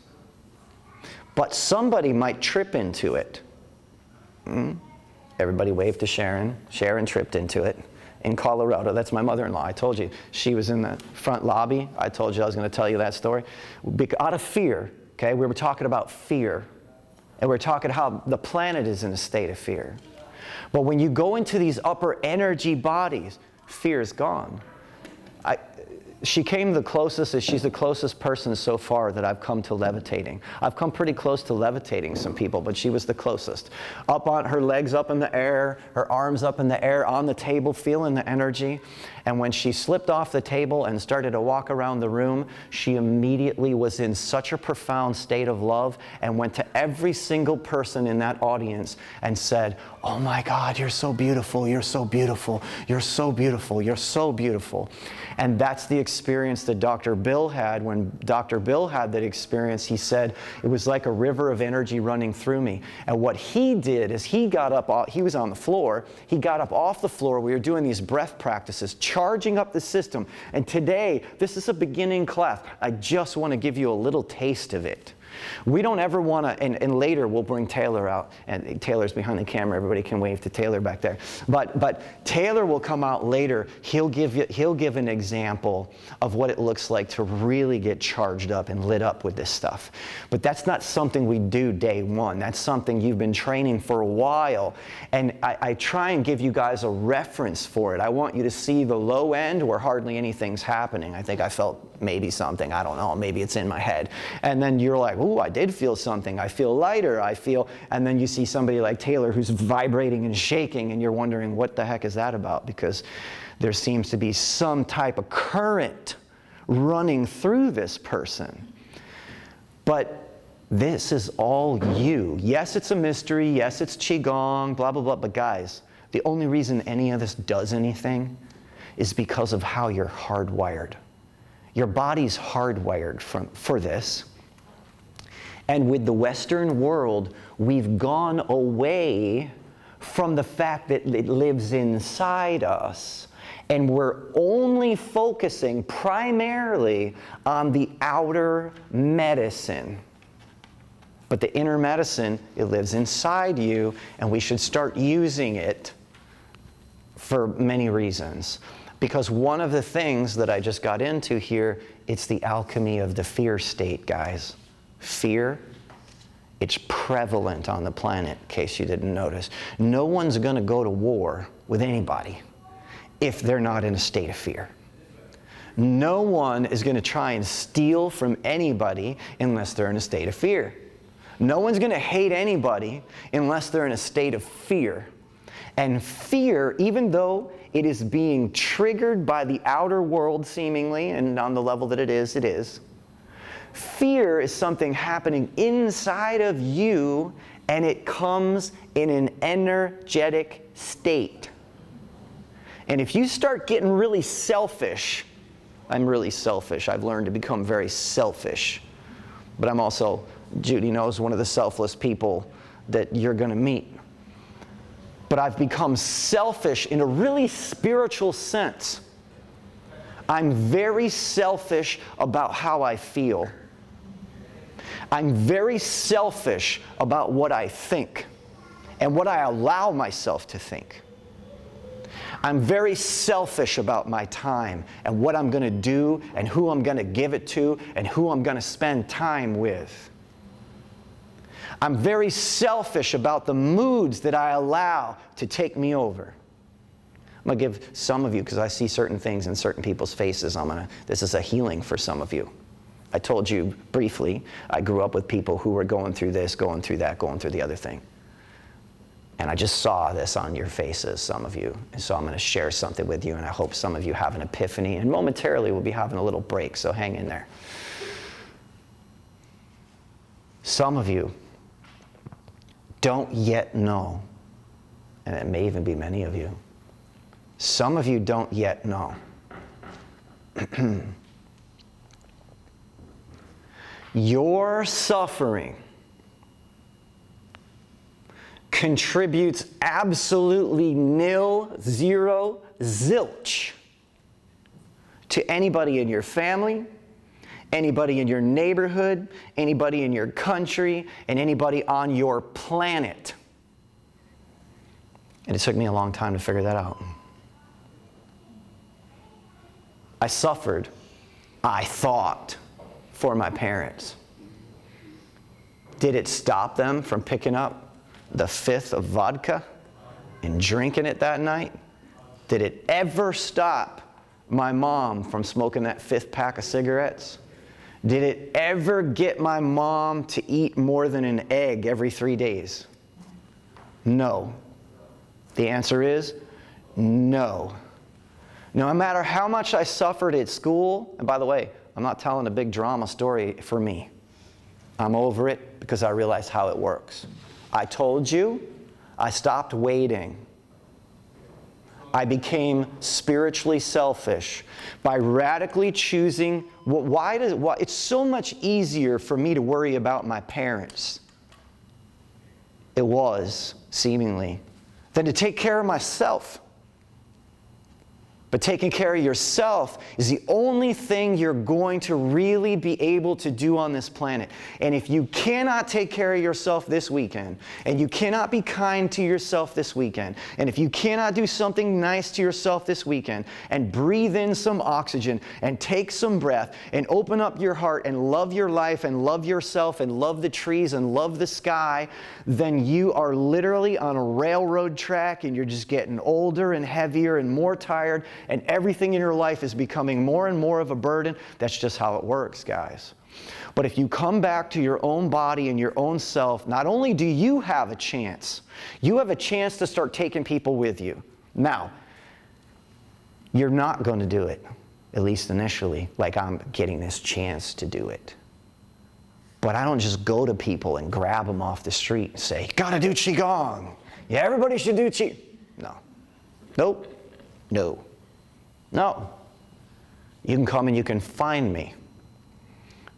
But somebody might trip into it. Everybody wave to Sharon. Sharon tripped into it in Colorado. That's my mother-in-law. I told you. She was in the front lobby. I told you I was going to tell you that story. Out of fear, okay, we were talking about fear. And we're talking how the planet is in a state of fear. But when you go into these upper energy bodies, fear is gone. She came the closest, she's the closest person so far that I've come to levitating. I've come pretty close to levitating some people, but she was the closest. Up on her legs up in the air, her arms up in the air, on the table, feeling the energy. And when she slipped off the table and started to walk around the room, she immediately was in such a profound state of love and went to every single person in that audience and said, "Oh my God, you're so beautiful, you're so beautiful, you're so beautiful, you're so beautiful." And that's the experience that Dr. Bill had. When Dr. Bill had that experience, he said, it was like a river of energy running through me. And what he did is he got up, he was on the floor, he got up off the floor, we were doing these breath practices, charging up the system. And today, this is a beginning class. I just want to give you a little taste of it. We don't ever want to, and later we'll bring Taylor out, and Taylor's behind the camera, everybody can wave to Taylor back there. But Taylor will come out later, he'll give an example of what it looks like to really get charged up and lit up with this stuff. But that's not something we do day one, that's something you've been training for a while, and I try and give you guys a reference for it. I want you to see the low end where hardly anything's happening. I think I felt maybe something, I don't know, maybe it's in my head. And then you're like, ooh, I did feel something, I feel lighter, and then you see somebody like Taylor who's vibrating and shaking, and you're wondering, what the heck is that about? Because there seems to be some type of current running through this person. But this is all you. Yes, it's a mystery, yes, it's Qigong, blah, blah, blah, but guys, the only reason any of this does anything is because of how you're hardwired. Your body's hardwired for this. And with the Western world, we've gone away from the fact that it lives inside us. And we're only focusing primarily on the outer medicine. But the inner medicine, it lives inside you, and we should start using it for many reasons. Because one of the things that I just got into here, it's the alchemy of the fear state, guys. Fear, it's prevalent on the planet, in case you didn't notice. No one's going to go to war with anybody if they're not in a state of fear. No one is going to try and steal from anybody unless they're in a state of fear. No one's going to hate anybody unless they're in a state of fear. And fear, even though it is being triggered by the outer world seemingly, and on the level that it is, fear is something happening inside of you, and it comes in an energetic state. And if you start getting really selfish, I'm really selfish. I've learned to become very selfish. But I'm also, Judy knows, one of the selfless people that you're going to meet. But I've become selfish in a really spiritual sense. I'm very selfish about how I feel. I'm very selfish about what I think and what I allow myself to think. I'm very selfish about my time and what I'm going to do and who I'm going to give it to and who I'm going to spend time with. I'm very selfish about the moods that I allow to take me over. I'm going to give some of you, because I see certain things in certain people's faces, this is a healing for some of you. I told you briefly, I grew up with people who were going through this, going through that, going through the other thing. And I just saw this on your faces, some of you. And so I'm going to share something with you, and I hope some of you have an epiphany. And momentarily we'll be having a little break, so hang in there. Some of you don't yet know, and it may even be many of you, some of you don't yet know. Your suffering contributes absolutely nil, zero, zilch to anybody in your family, anybody in your neighborhood, anybody in your country, and anybody on your planet. And it took me a long time to figure that out. I suffered, I thought, for my parents. Did it stop them from picking up the fifth of vodka and drinking it that night? Did it ever stop my mom from smoking that fifth pack of cigarettes? Did it ever get my mom to eat more than an egg every 3 days? No. The answer is no. No matter how much I suffered at school, and by the way, I'm not telling a big drama story for me. I'm over it because I realized how it works. I told you, I stopped waiting. I became spiritually selfish by radically choosing. It's so much easier for me to worry about my parents. It was, seemingly, than to take care of myself. But taking care of yourself is the only thing you're going to really be able to do on this planet. And if you cannot take care of yourself this weekend, and you cannot be kind to yourself this weekend, and if you cannot do something nice to yourself this weekend, and breathe in some oxygen, and take some breath, and open up your heart, and love your life, and love yourself, and love the trees, and love the sky, then you are literally on a railroad track, and you're just getting older and heavier and more tired, and everything in your life is becoming more and more of a burden. That's just how it works, guys. But if you come back to your own body and your own self, not only do you have a chance, you have a chance to start taking people with you. Now, you're not going to do it, at least initially, like I'm getting this chance to do it. But I don't just go to people and grab them off the street and say, gotta do Qigong. Yeah, everybody should do Qigong. No. Nope. No. No. You can come and you can find me.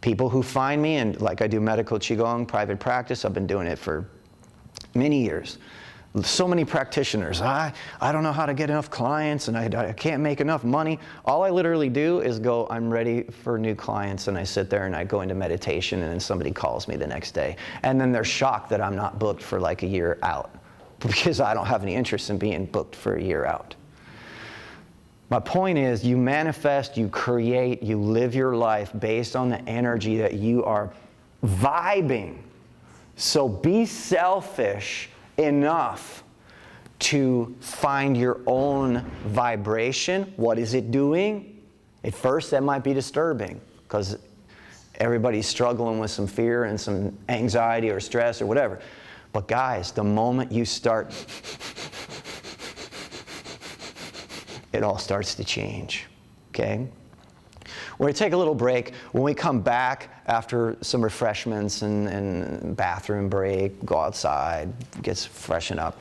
People who find me, and like I do medical Qigong, private practice, I've been doing it for many years. So many practitioners, I don't know how to get enough clients, and I can't make enough money. All I literally do is go, I'm ready for new clients, and I sit there and I go into meditation, and then somebody calls me the next day. And then they're shocked that I'm not booked for like a year out, because I don't have any interest in being booked for a year out. My point is, you manifest, you create, you live your life based on the energy that you are vibing. So be selfish enough to find your own vibration. What is it doing? At first, that might be disturbing because everybody's struggling with some fear and some anxiety or stress or whatever. But guys, the moment you start, it all starts to change, okay? We're going to take a little break. When we come back after some refreshments and bathroom break, go outside, get freshen up,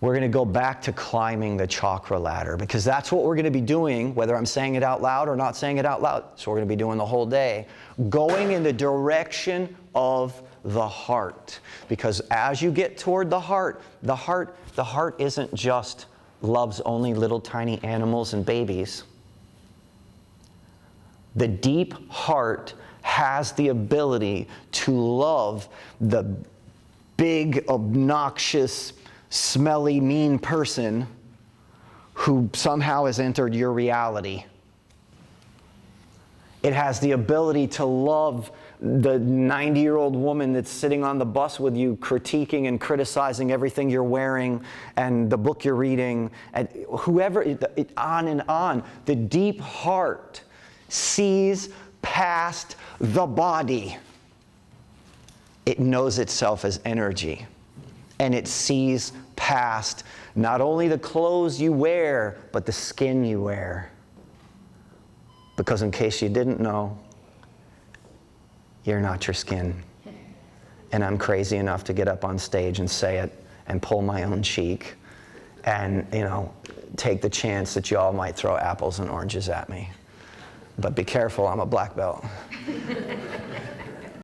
we're going to go back to climbing the chakra ladder, because that's what we're going to be doing, whether I'm saying it out loud or not saying it out loud. So we're going to be doing the whole day, going in the direction of the heart. Because as you get toward the heart isn't just loves only little tiny animals and babies. The deep heart has the ability to love the big, obnoxious, smelly, mean person who somehow has entered your reality. It has the ability to love the 90-year-old woman that's sitting on the bus with you, critiquing and criticizing everything you're wearing and the book you're reading, and whoever, on and on. The deep heart sees past the body. It knows itself as energy, and it sees past not only the clothes you wear, but the skin you wear. Because in case you didn't know, you're not your skin. and I'm crazy enough to get up on stage and say it and pull my own cheek and, you know, take the chance that y'all might throw apples and oranges at me. But be careful, I'm a black belt.